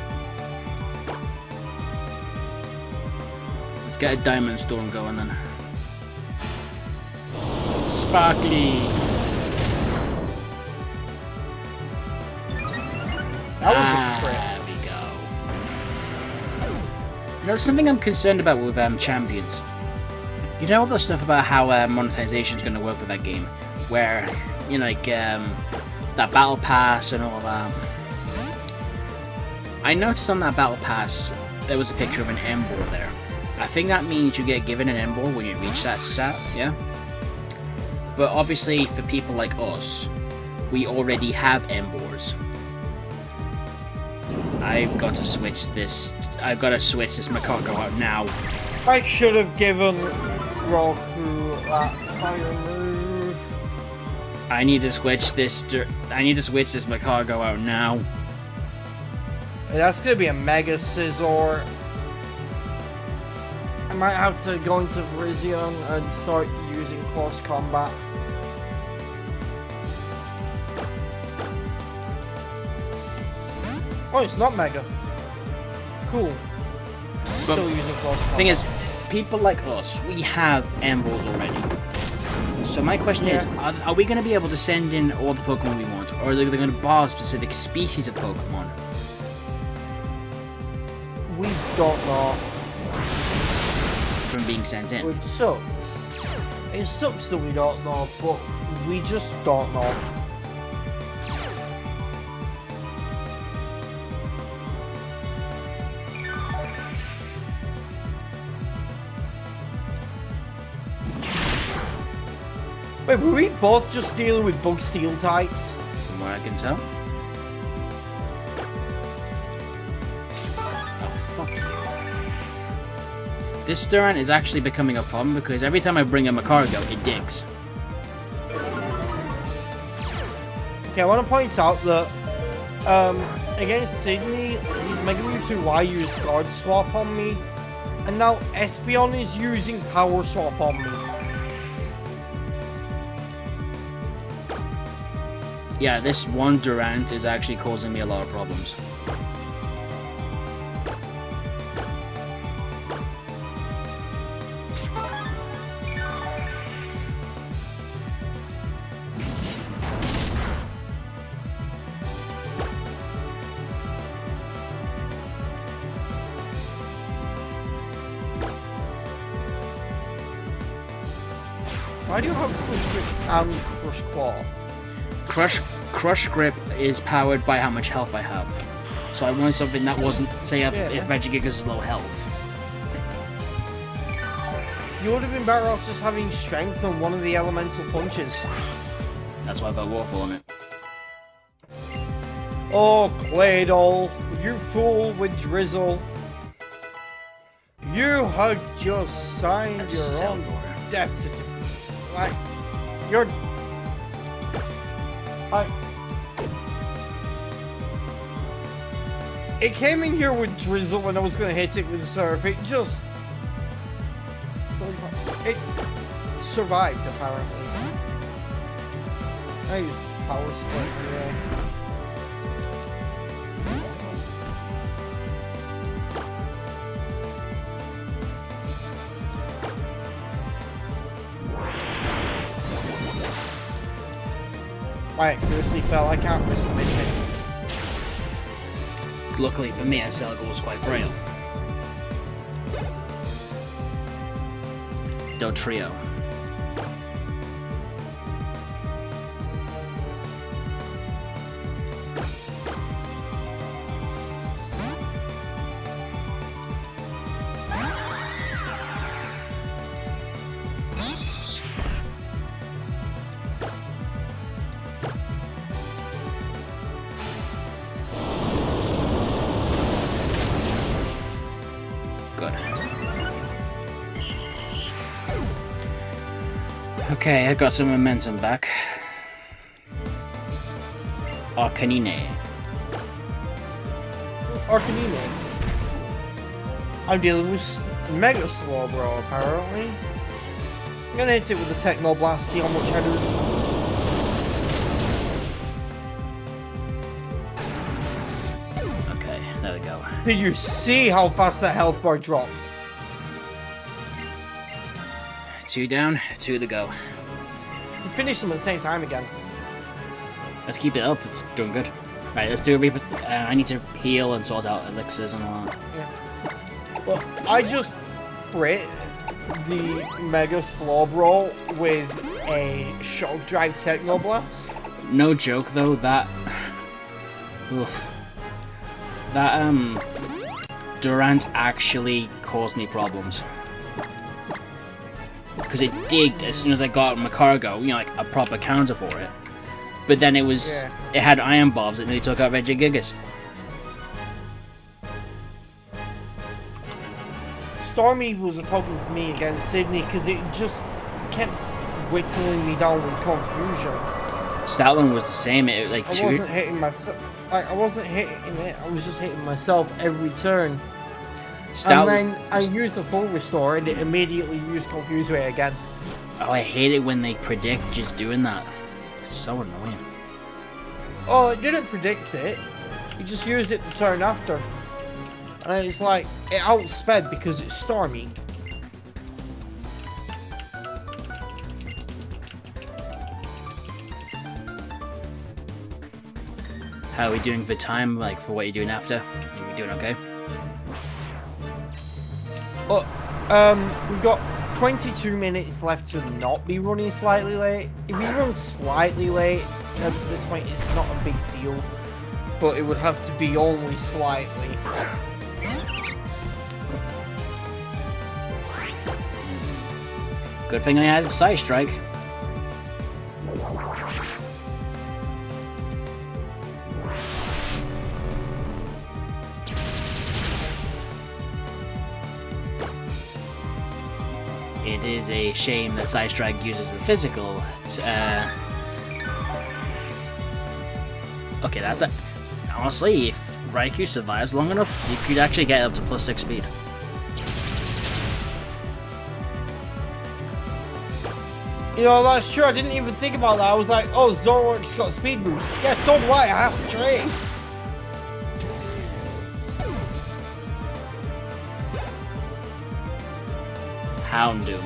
Let's get a diamond storm going then. Sparkly. That was a crit. There we go. You know, something I'm concerned about with champions. You know all the stuff about how monetization is going to work with that game, where you know, like that battle pass and all that. I noticed on that battle pass there was a picture of an embor there. I think that means you get given an embor when you reach that stat, yeah? But obviously for people like us, we already have embors. I've got to switch this Makako out now. I should have given Roku that fire move. I need to switch this Makako out now. That's gonna be a Mega Scizor. I might have to go into Virizion and start using close combat. Oh, it's not Mega. Cool. But Still using close combat. Thing is, people like us, we have embors already. So my question is, are we going to be able to send in all the Pokemon we want, or are they going to bar specific species of Pokemon? We don't know. From being sent in. Which sucks. It sucks that we don't know, but we just don't know. Wait, were we both just dealing with bug steel types? From what I can tell. Oh, fuck you. This Durant is actually becoming a problem because every time I bring him a cargo, it digs. Okay, I want to point out that against Sydney, his Mega Mewtwo Y used Guard Swap on me, and now Espeon is using Power Swap on me. Yeah, this one Durant is actually causing me a lot of problems. Why do you have Crush Grip and Crush Claw? Crush Grip is powered by how much health I have. So I want something that wasn't, say, if Regigigas is low health. You would have been better off just having strength on one of the elemental punches. That's why I've got Waterfall on it. Oh, Claydol, you fool with Drizzle. You had just signed That's your own Steldor. death certificate. Like, you're... It came in here with Drizzle when I was going to hit it with Surf. It just... It survived, apparently. I used Power Split, yeah. My accuracy fell, I can't risk missing. Luckily for me, Aselgor was quite frail. Dotrio. Good. Okay, I got some momentum back. Arcanine. Arcanine. I'm dealing with Mega Slowbro, apparently. I'm gonna hit it with a Techno Blast, see how much I do. Did you see how fast that health bar dropped? 2 down, 2 to go. You finished them at the same time again. Let's keep it up. It's doing good. Right, let's do a reaper. I need to heal and sort out elixirs and all that. Yeah. Well, I just crit the Mega Slowbro with a Shock Drive Techno Blast. No joke though, that... Oof. That, Durant actually caused me problems. Because it digged as soon as I got my cargo, you know, like a proper counter for it. But then it was... Yeah. It had iron bobs and they took out Regigigas. Stormy was a problem for me against Sydney because it just kept whittling me down with confusion. Stoutland was the same. It like I wasn't hitting myself. I wasn't hitting it. I was just hitting myself every turn. Stoutland. And then I used the full restore and it immediately used Confuse Ray again. Oh, I hate it when they predict just doing that. It's so annoying. Oh, it didn't predict it. It just used it the turn after. And it's like, it outsped because it's Stormy. How are we doing for time, like for what you're doing after? Are we doing okay? Look, we've got 22 minutes left to not be running slightly late. If we run slightly late, at this point it's not a big deal. But it would have to be only slightly. Good thing I added Side Strike. It is a shame that Side Strike uses the physical. Okay, that's it. Honestly, if Raikou survives long enough, you could actually get up to +6 speed. You know, that's true. I didn't even think about that. I was like, oh, Zoroark's got speed boost. Yeah, so do I. I have to trade. Houndoom.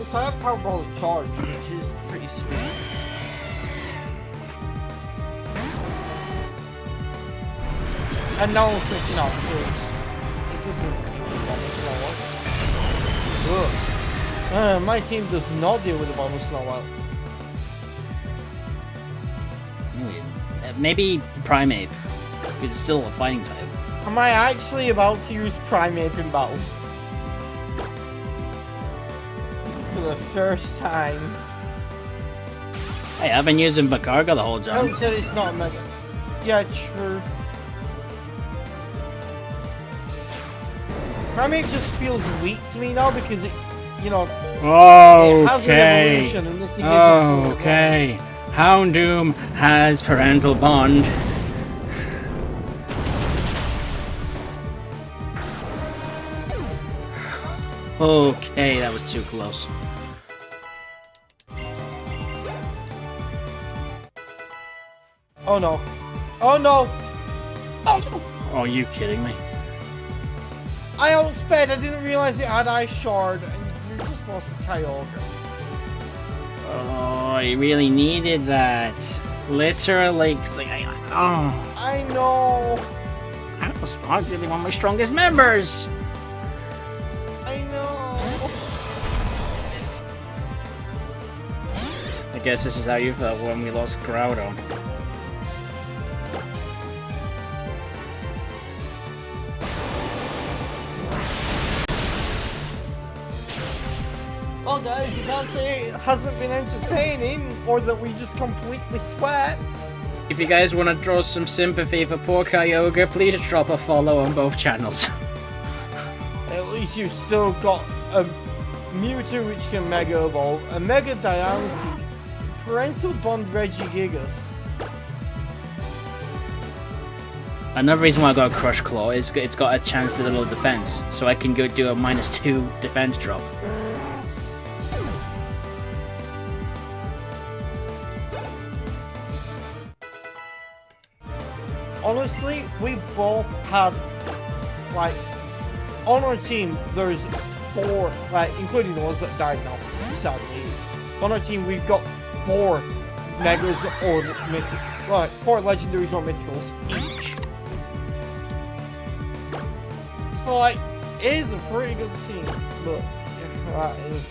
So I have Powerball charge, which is pretty sweet. And now I'm switching off because it doesn't really damage. My team does not deal with the bomb Snowball. Maybe Primeape, because it's still a fighting type. Am I actually about to use Primeape in battle? For the first time. Hey, I've been using Bacarga the whole time. Don't say it's not a Mega. Yeah, true. Primeape just feels weak to me now because it, you know, it has an evolution and nothing is Okay. Houndoom has parental bond. Okay, that was too close. Oh no. Oh no! Oh no! Oh, are you kidding me? I outsped, I didn't realize it had Ice Shard, and you just lost the Kyogre. Oh, I really needed that. Literally, oh. I know! I was arguably one of my strongest members. I know! I guess this is how you felt when we lost Groudon. Well guys, you can't say it hasn't been entertaining, or that we just completely sweat. If you guys want to draw some sympathy for poor Kyogre, please drop a follow on both channels. At least you've still got a Mewtwo which can Mega Evolve, a Mega Diancie, Parental Bond Regigigas. Another reason why I got a Crush Claw is it's got a chance to do a little defense, so I can go do a -2 defense drop. honestly, we both had, like, on our team, there's 4, like, including the ones that died now, sadly. On our team, we've got 4 Megas or Mythicals, like, 4 Legendaries or Mythicals each. So, like, it is a pretty good team, but that is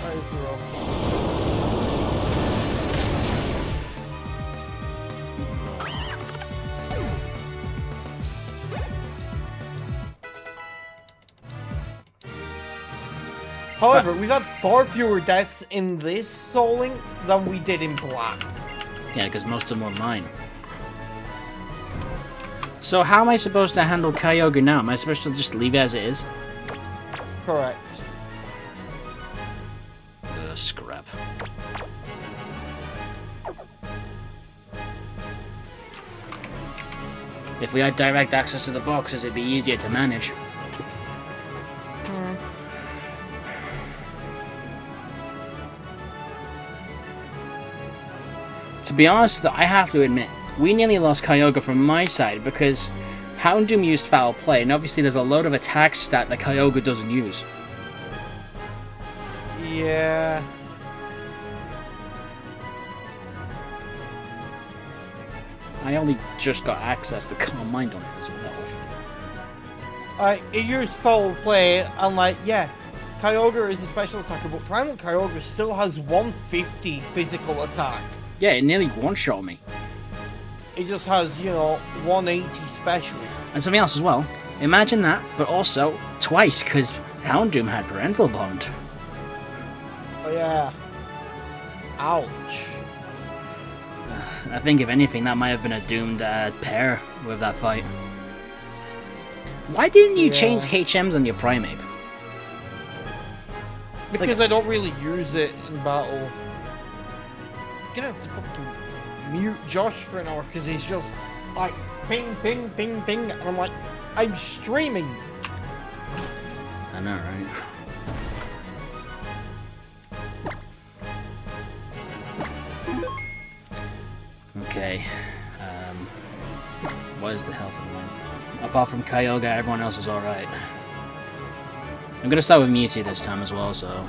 rough. However, we've had far fewer deaths in this Souling than we did in Black. Yeah, because most of them were mine. So how am I supposed to handle Kyogre now? Am I supposed to just leave it as it is? Correct. Scrap. If we had direct access to the boxes, it'd be easier to manage. To be honest, though, I have to admit, we nearly lost Kyogre from my side because Houndoom used Foul Play, and obviously there's a load of attack stat that Kyogre doesn't use. Yeah. I only just got access to Calm Mind on it as well. It used Foul Play, and like, yeah, Kyogre is a special attacker, but Primal Kyogre still has 150 physical attack. Yeah, it nearly one-shot me. It just has, you know, 180 special. And something else as well. Imagine that, but also twice, because Houndoom had Parental Bond. Oh yeah. Ouch. I think, if anything, that might have been a doomed pair with that fight. Why didn't you change HMs on your Primeape? Because I don't really use it in battle. I'm gonna have to fucking mute Josh for an hour because he's just like ping, ping, ping, ping, and I'm like, I'm streaming. I know, right? Okay. What is the health of mine? Apart from Kyogre, everyone else was alright. I'm gonna start with Mewtwo this time as well, so...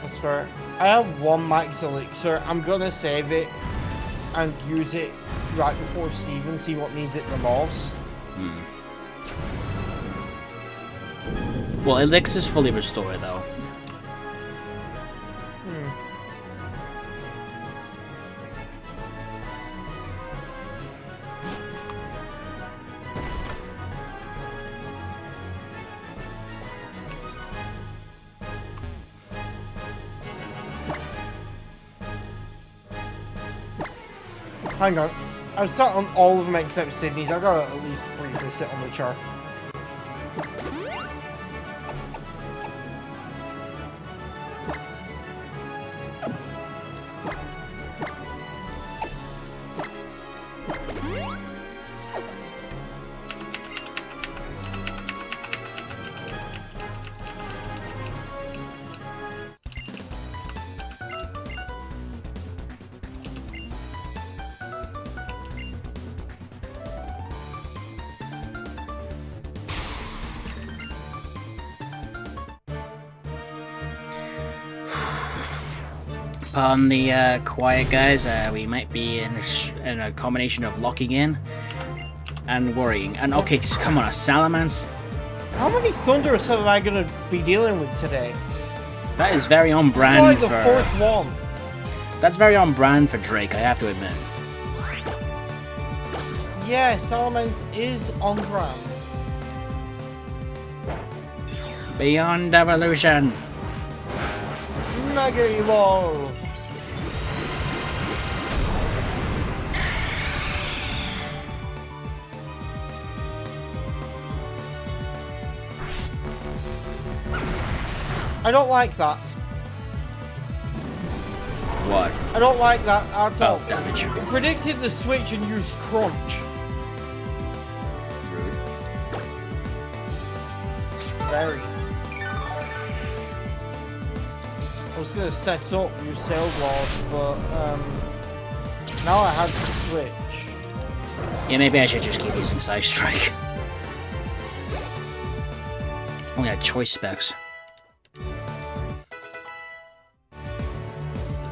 That's fair. I have 1 max elixir. I'm gonna save it and use it right before Steven, see what needs it the most. Well, Elixir's fully restored, though. Hang on. I've sat on all of them except Sydney's. I've got to at least briefly sit on the chart. On the quiet guys, we might be in a combination of locking in and worrying. And okay, come on, a Salamence? How many Thunderous am I going to be dealing with today? That is very on It's brand like the for... 4th one. That's very on brand for Drake, I have to admit. Yeah, Salamence is on brand. Beyond Evolution! Mega Evolve! I don't like that. What? I don't like that at all. Oh, damage. It predicted the switch and used Crunch. Rude. Very. I was gonna set up your Sail Lord, but Now I have to switch. Yeah, maybe I should just keep using Side Strike. Only had choice specs.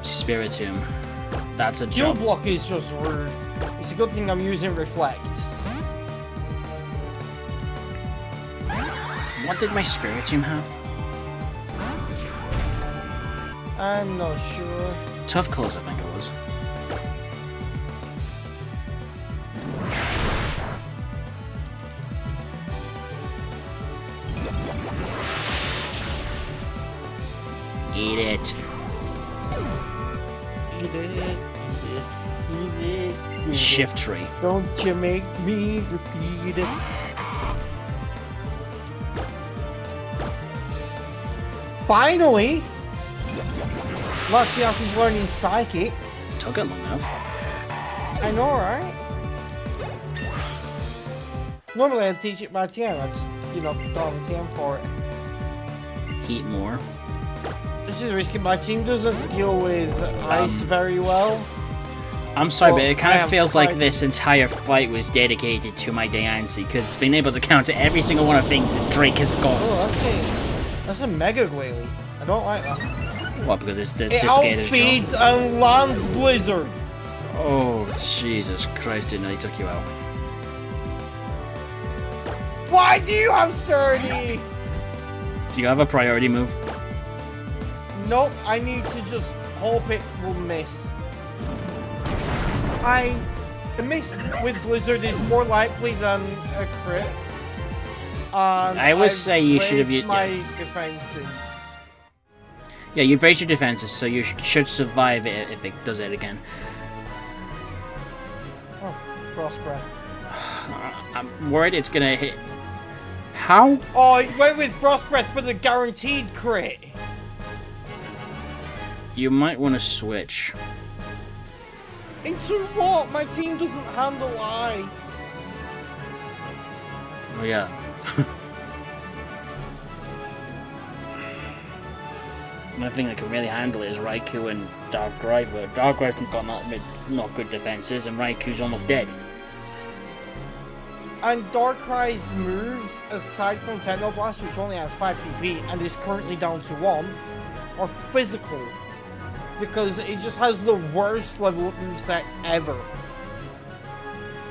Spiritomb. That's a Kill job. block is just rude. It's a good thing I'm using Reflect. What did my Spiritomb have? I'm not sure. Tough Claws, I think it was. Eat it. Eat it, eat it. Shift tree. Don't you make me repeat it. Finally! Latias is learning Psychic. Took it long enough. I know, right? Normally I'd teach it by TM, I just, don't have a TM for it. Heat more. This is risky, my team doesn't deal with ice very well. I'm sorry, Well, but it I kind of have feels like tried- this entire fight was dedicated to my Diancie, because it's been able to counter every single one of the things that Drake has got. Oh, that's a Mega Glalie. I don't like that. What, because it's It disgated job? outspeeds and lands Blizzard. Oh, Jesus Christ, didn't know he took you out. Why do you have Sturdy? Do you have a priority move? Nope, I need to just hope it will miss. The miss with Blizzard is more likely than a crit. And I would I've say you should have raised used- my defenses. Yeah, you've raised your defenses, so you should survive it if it does it again. Oh, Frost Breath. I'm worried it's gonna hit. How? Oh, you went with Frost Breath for the guaranteed crit. You might want to switch. Into what? My team doesn't handle ice. Oh yeah. The only thing that can really handle it is Raikou and Darkrai, but Darkrai's got not good defenses, and Raikou's almost dead. And Darkrai's moves, aside from Technoblast, which only has 5 PP and is currently down to 1, are physical. Because it just has the worst level up moveset ever.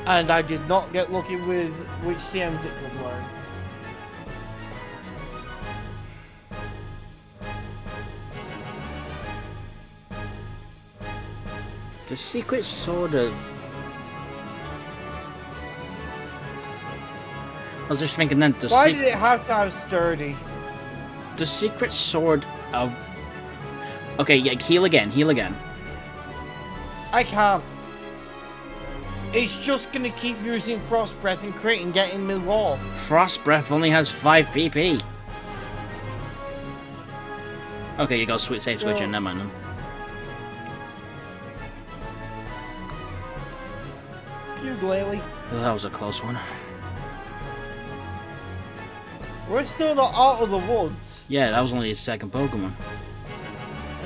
And I did not get lucky with which CMs it could learn. The Secret Sword of... I was just thinking then, Why did it have to have Sturdy? the Secret Sword of... Okay, yeah, heal again, heal again. I can't. It's just gonna keep using Frost Breath and crit and getting me low. Frost Breath only has 5 PP. Okay, you got save switch in, never mind then. You Glalie. Oh, that was a close one. We're still not out of the woods. Yeah, that was only his second Pokemon.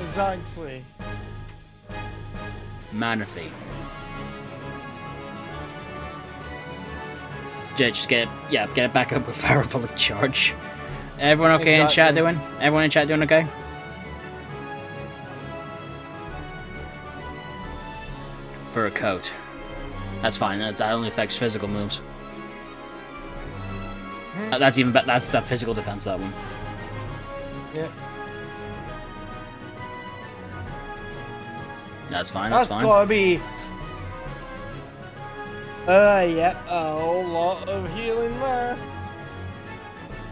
Exactly. Manaphy. Yeah, just get it back up with Parabolic Charge. Everyone okay in chat doing? Everyone in chat doing okay? Fur coat. That's fine. That only affects physical moves. That's even better. That's that physical defense. That one. Yeah. That's fine. That's fine. Gotta be. Yeah, a whole lot of healing there.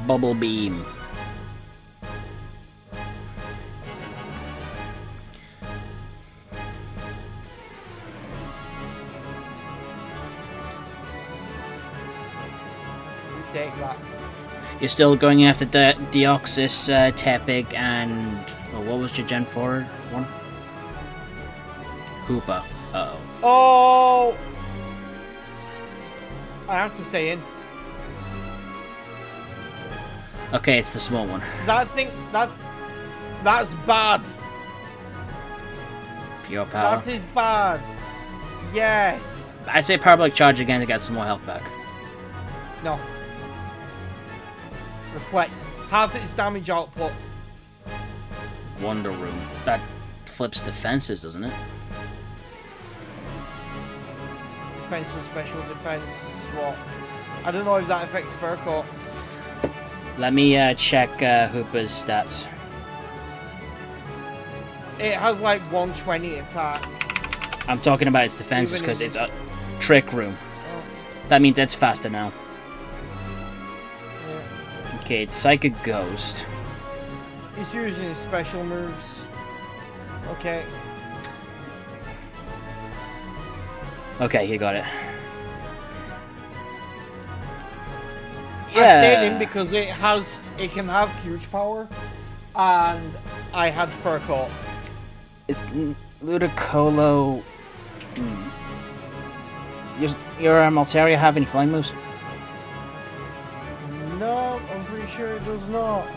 Bubble beam. Take that. You're still going after Deoxys, Tepig, and what was your Gen 4 one? Hoopa. Uh-oh. Oh! I have to stay in. Okay, it's the small one. That's bad. Pure power. That is bad. Yes. I'd say Parabolic Charge again to get some more health back. No. Reflect. Half its damage output. Wonder Room. That flips defenses, doesn't it? Defense and special defense. What? I don't know if that affects fur coat. Let me check Hooper's stats. It has like 120 attack. I'm talking about its defenses because it's a Trick Room. Oh. That means it's faster now. Yeah. Okay, it's Psychic Ghost. He's using his special moves. Okay. Okay, you got it. I stayed in because it can have huge power, and I had fur coat. Ludicolo. Your Malteria have any flying moves? No, I'm pretty sure it does not.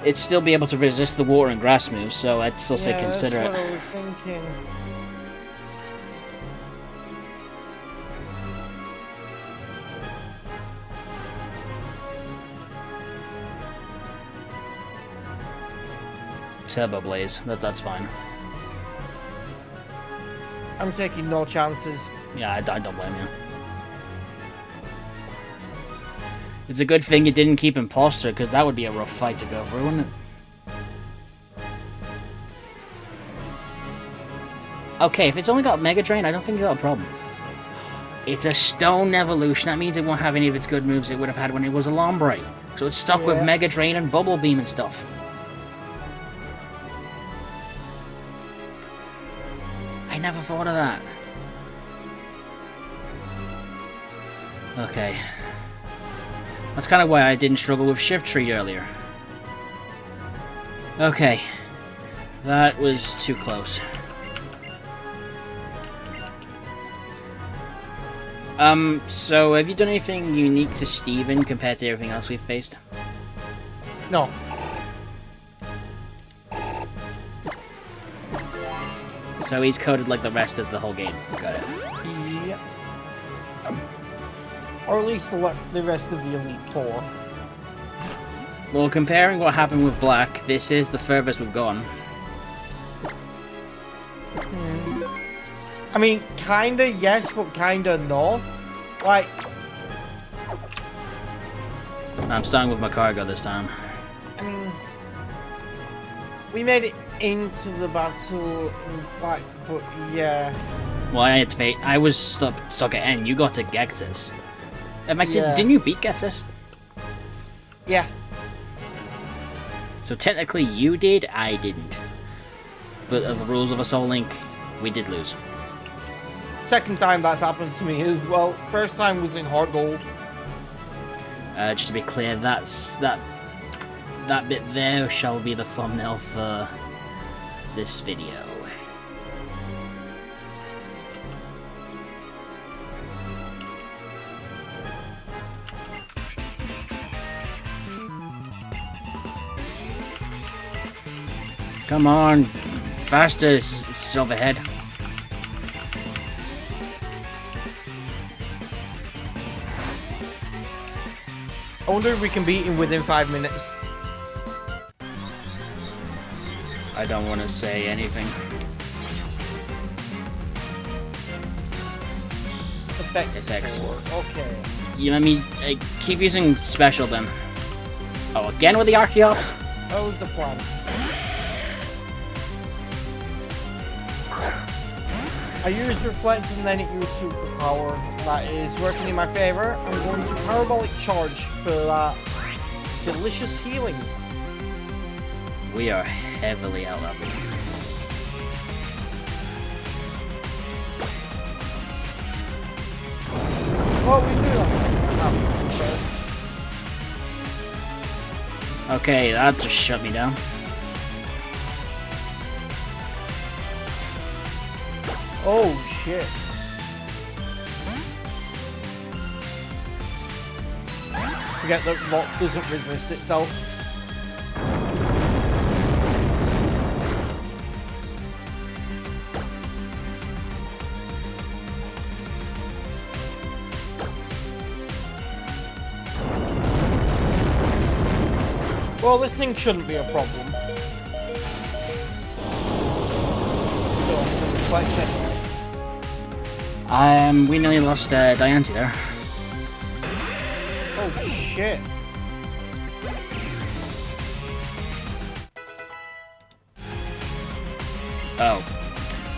It'd still be able to resist the water and grass moves, so I'd still say consider that's it. what I was thinking. Turbo Blaze, that's fine. I'm taking no chances. Yeah, I don't blame you. It's a good thing you didn't keep Imposter, because that would be a rough fight to go through, wouldn't it? Okay, if it's only got Mega Drain, I don't think you got a problem. It's a Stone Evolution. That means it won't have any of its good moves it would have had when it was a Lombre. So it's stuck with Mega Drain and Bubble Beam and stuff. I never thought of that. Okay. That's kind of why I didn't struggle with Shift Tree earlier. Okay. That was too close. So have you done anything unique to Steven compared to everything else we've faced? No. So he's coded like the rest of the whole game. Got it. Yeah. Or at least the rest of the Elite Four. Well, comparing what happened with Black, this is the furthest we've gone. I mean, kinda yes, but kinda no. Like, I'm starting with my cargo this time. I mean, we made it into the battle in Black, but yeah. Well, I was stuck at N. You got to Gexus. In fact, Yeah. didn't you beat Gexus? Yeah. So technically you did, I didn't. But of the rules of a Soul Link, we did lose. Second time that's happened to me as well. First time was in Heart Gold. Just to be clear, that bit there shall be the thumbnail for this video. Come on, faster, Silverhead. I wonder if we can beat him within 5 minutes. I don't want to say anything. Effects work. Okay. You let me keep using special then. Oh, again with the Archeops? That was the plan. I used Reflect and then it used Superpower. That is working in my favor. I'm going to Parabolic Charge for that delicious healing. We are heavily out leveled. What we do? Okay, that just shut me down. Oh shit. Forget that rock doesn't resist itself. Well, this thing shouldn't be a problem. So, reflection. We nearly lost Diancie there. Oh shit. Oh.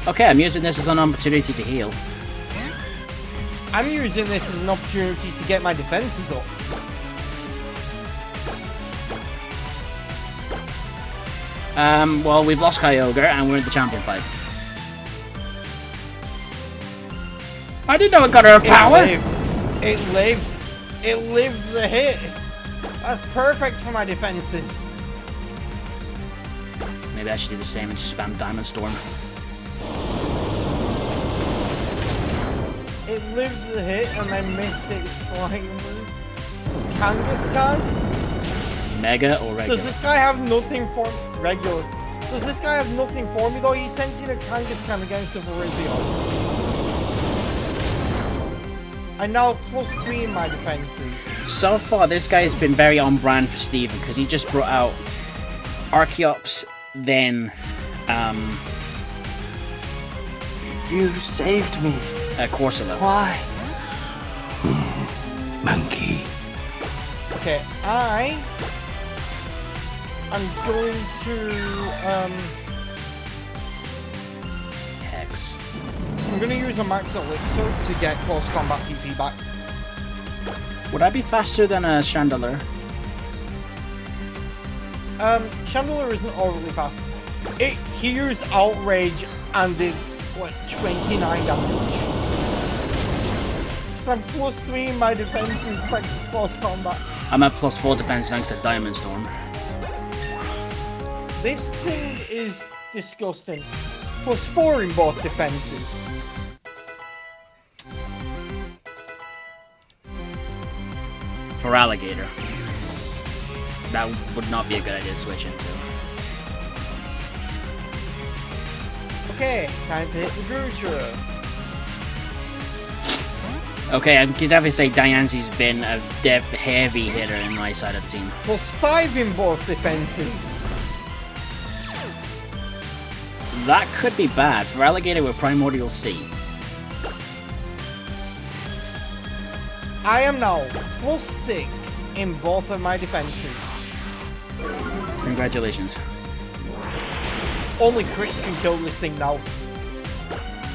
Okay, I'm using this as an opportunity to heal. I'm using this as an opportunity to get my defenses up. Well, we've lost Kyogre and we're in the champion fight. I didn't know it got Earth power! It lived the hit. That's perfect for my defenses. Maybe I should do the same and just spam Diamond Storm. It lived the hit and then missed its flying move. Kangaskhan? Mega or regular? Does this guy have nothing for me? Regular. Does this guy have nothing for me though? He's sensing a Kangaskhan against a Virizion. I now +3 in my defenses. So far, this guy's been very on brand for Steven because he just brought out Archeops, then You saved me. Corsola. Why? Monkey. Okay, I am going to Hex. I'm gonna use a max elixir to get close combat PP back. Would I be faster than a Chandelure? Chandelure isn't overly fast. He used Outrage and did like 29 damage. So I'm +3 in my defenses thanks to close combat. I'm at +4 defense thanks to Diamond Storm. This thing is disgusting. +4 in both defenses. For Alligator. That would not be a good idea to switch into. Okay, time to hit the Grutra. Okay, I can definitely say Diancie's been a heavy hitter in my side of the team. +5 in both defenses. That could be bad for Alligator with Primordial Sea. I am now +6 in both of my defenses. Congratulations. Only crits can kill this thing now.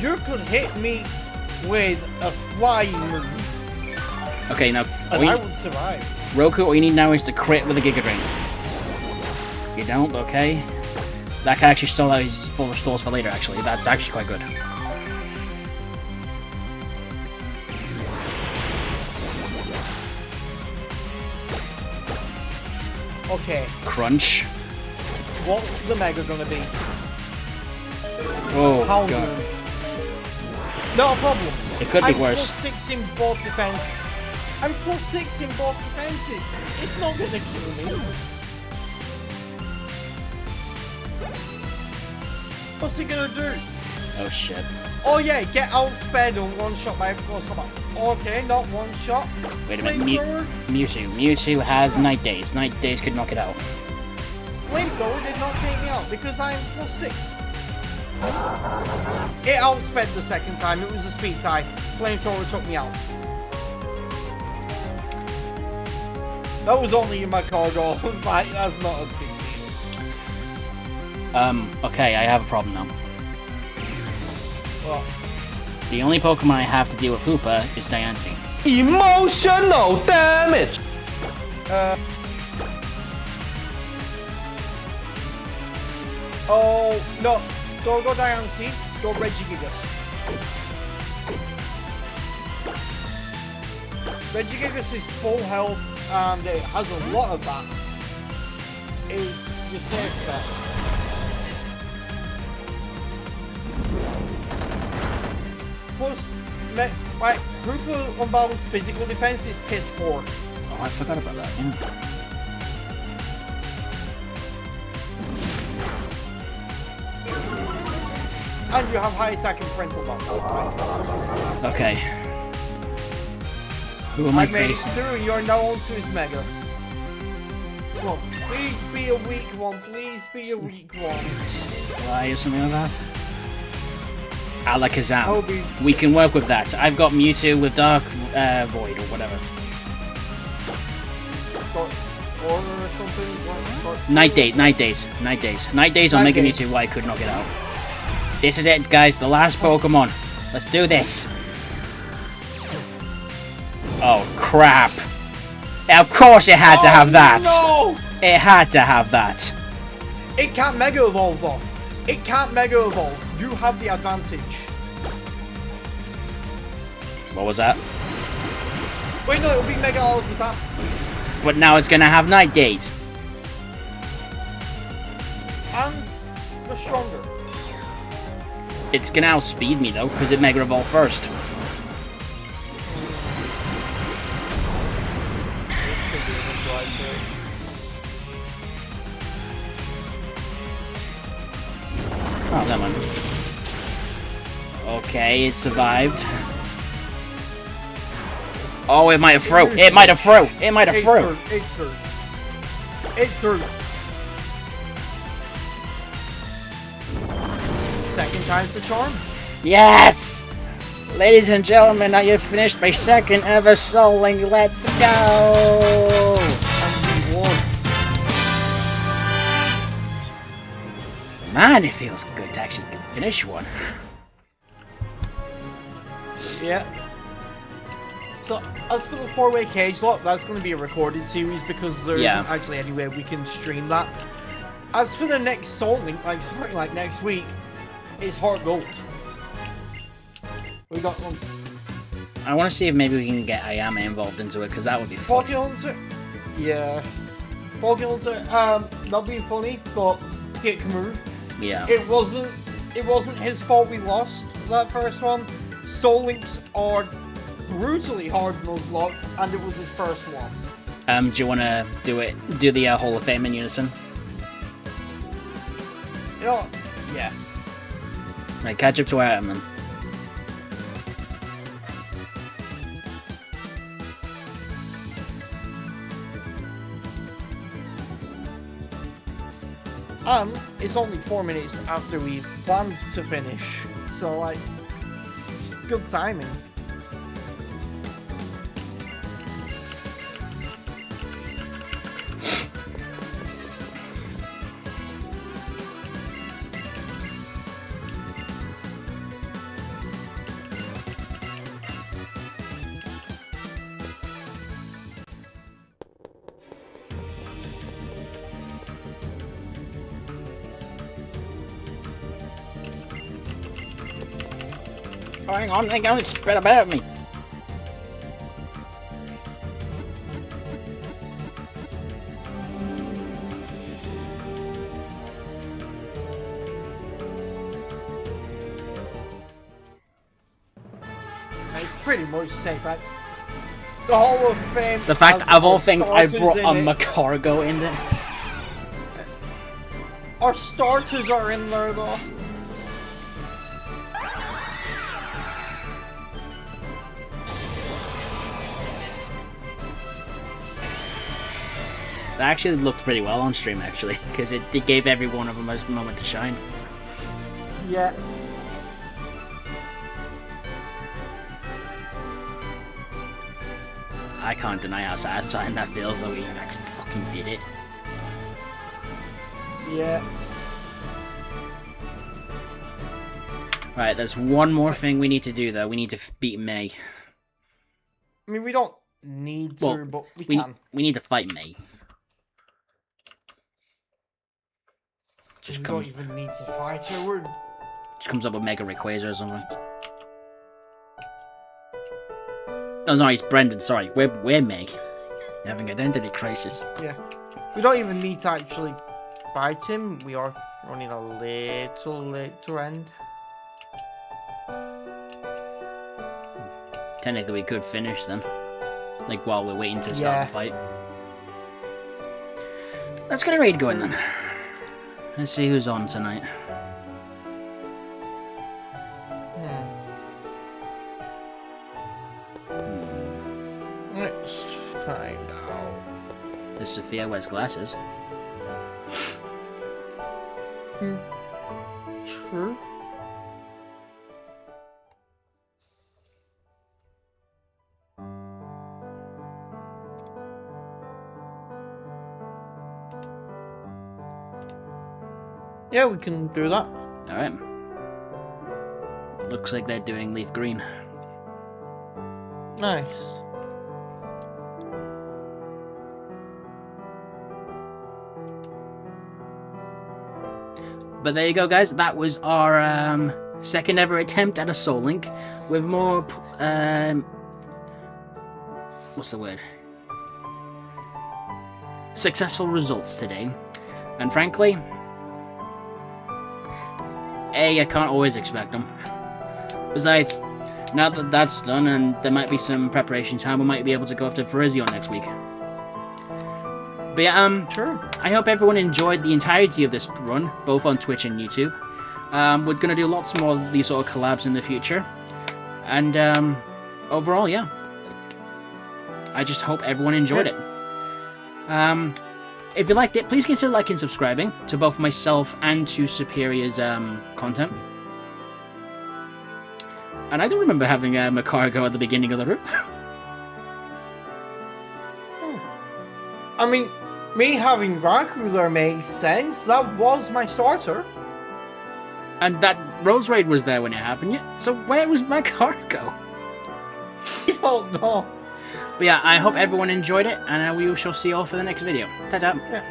You could hit me with a flying move, Okay, now and I would survive. Roku, all you need now is to crit with a Giga Drain. You don't? Okay. That can actually stall out his full restores for later, actually. That's actually quite good. Okay, Crunch. what's the Mega gonna be? Oh, Pound God. move. Not a problem. It could be I'm worse. +6 in both defenses. I'm +6 in both defenses. It's not gonna kill me. What's he gonna do? Oh, shit. Oh yeah, get outsped and one shot by close combat. Okay, not one shot. Wait a minute. Flamethrower. Mewtwo. Mewtwo has Night Days. Night Days could knock it out. Flamethrower did not take me out because I'm +6. It outsped the second time. It was a speed tie. Flamethrower took me out. That was only in my cargo. Like, that's not a big deal. Okay, I have a problem now. What? The only Pokemon I have to deal with Hoopa is Diancie. Emotional damage! Oh, no. Don't go Diancie. Go Regigigas. Regigigas is full health and it has a lot of that. Is your safe bet. Plus, like, Hoopa unbalanced physical defense is piss poor. Oh, I forgot about that, yeah. And you have high attack and parental lock. Okay. Who am I I made it facing? through, you're now onto his Mega. Come on, please be a weak one. Please be a weak one. Why or something like that? I'll Alakazam. be. We can work with that. I've got Mewtwo with Dark Void or whatever. Or something. Night Days. Night Days on Night Mega Days. Mewtwo. Why I could knock it out. This is it, guys. The last Pokemon. Let's do this. Oh crap! Of course it had to have that. No! It had to have that. It can't Mega Evolve though. It can't Mega Evolve. You have the advantage. What was that? Wait, no, it'll be Mega Evolve. Was that? But now it's gonna have Night Days. And you're stronger. It's gonna outspeed me though, because it Mega Evolved first. Oh, never mind. Okay, it survived. Oh, it might have through. It might have through. It might have through. It's through. Second time's the charm. Yes! Ladies and gentlemen, now you've finished my second ever Soul Link. Let's go! And we won. Man, it feels good to actually finish one. Yeah. So, as for the 4-way cage lock, that's going to be a recorded series because there Yeah. isn't actually any way we can stream that. As for the next Soul Link, like starting like next week, it's Heart Gold. We got one. I want to see if maybe we can get Ayame involved into it, because that would be fun. Pocket Hunter. Yeah. Pocket Hunter. Not being funny, but Dick move. Yeah. It wasn't his fault we lost that first one. Soul Links are brutally hard in those locks, and it was his first one. Do you want to do the Hall of Fame in unison? You know, yeah. Right, catch up to our item then. And it's only 4 minutes after we planned to finish, so like, good timing. Oh, hang on, it's spread about me. It's pretty much the same time. The Hall of Fame. The fact has of all our things, I starters brought in a it. Macargo in there. Our starters are in there though. That actually looked pretty well on stream, actually, because it gave every one of them a moment to shine. Yeah. I can't deny how satisfying that feels that we like, fucking did it. Yeah. Right, there's one more thing we need to do, though. We need to beat May. I mean, we don't need to, Well, but we We can. need to fight May. We Just don't even need to fight her. We're... Just comes up with Mega Rayquaza or something. Oh no, it's Brendan, sorry. We're May. Having identity crisis. Yeah. We don't even need to actually fight him. We are running a little late to end. Technically we could finish them. Like while we're waiting to start Yeah. the fight. Let's get a raid going then. Let's see who's on tonight. Let's find out. Because Sophia wears glasses. True. Yeah, we can do that. Alright. Looks like they're doing leaf green. Nice. But there you go, guys. That was our second ever attempt at a Soul Link with more what's the word? Successful results today. And frankly, I can't always expect them. Besides, now that that's done and there might be some preparation time, we might be able to go after Virizion next week. But yeah, Sure. I hope everyone enjoyed the entirety of this run, both on Twitch and YouTube. We're going to do lots more of these sort of collabs in the future. And overall, yeah. I just hope everyone enjoyed it. If you liked it, please consider liking and subscribing to both myself and to Serperior's content. And I don't remember having a cargo at the beginning of the route. I mean, me having Raku there makes sense. That was my starter. And that Rose Raid was there when it happened. Yeah. So where was my cargo? I don't know. But yeah, I hope everyone enjoyed it, and we shall see you all for the next video. Ta-ta! Yeah.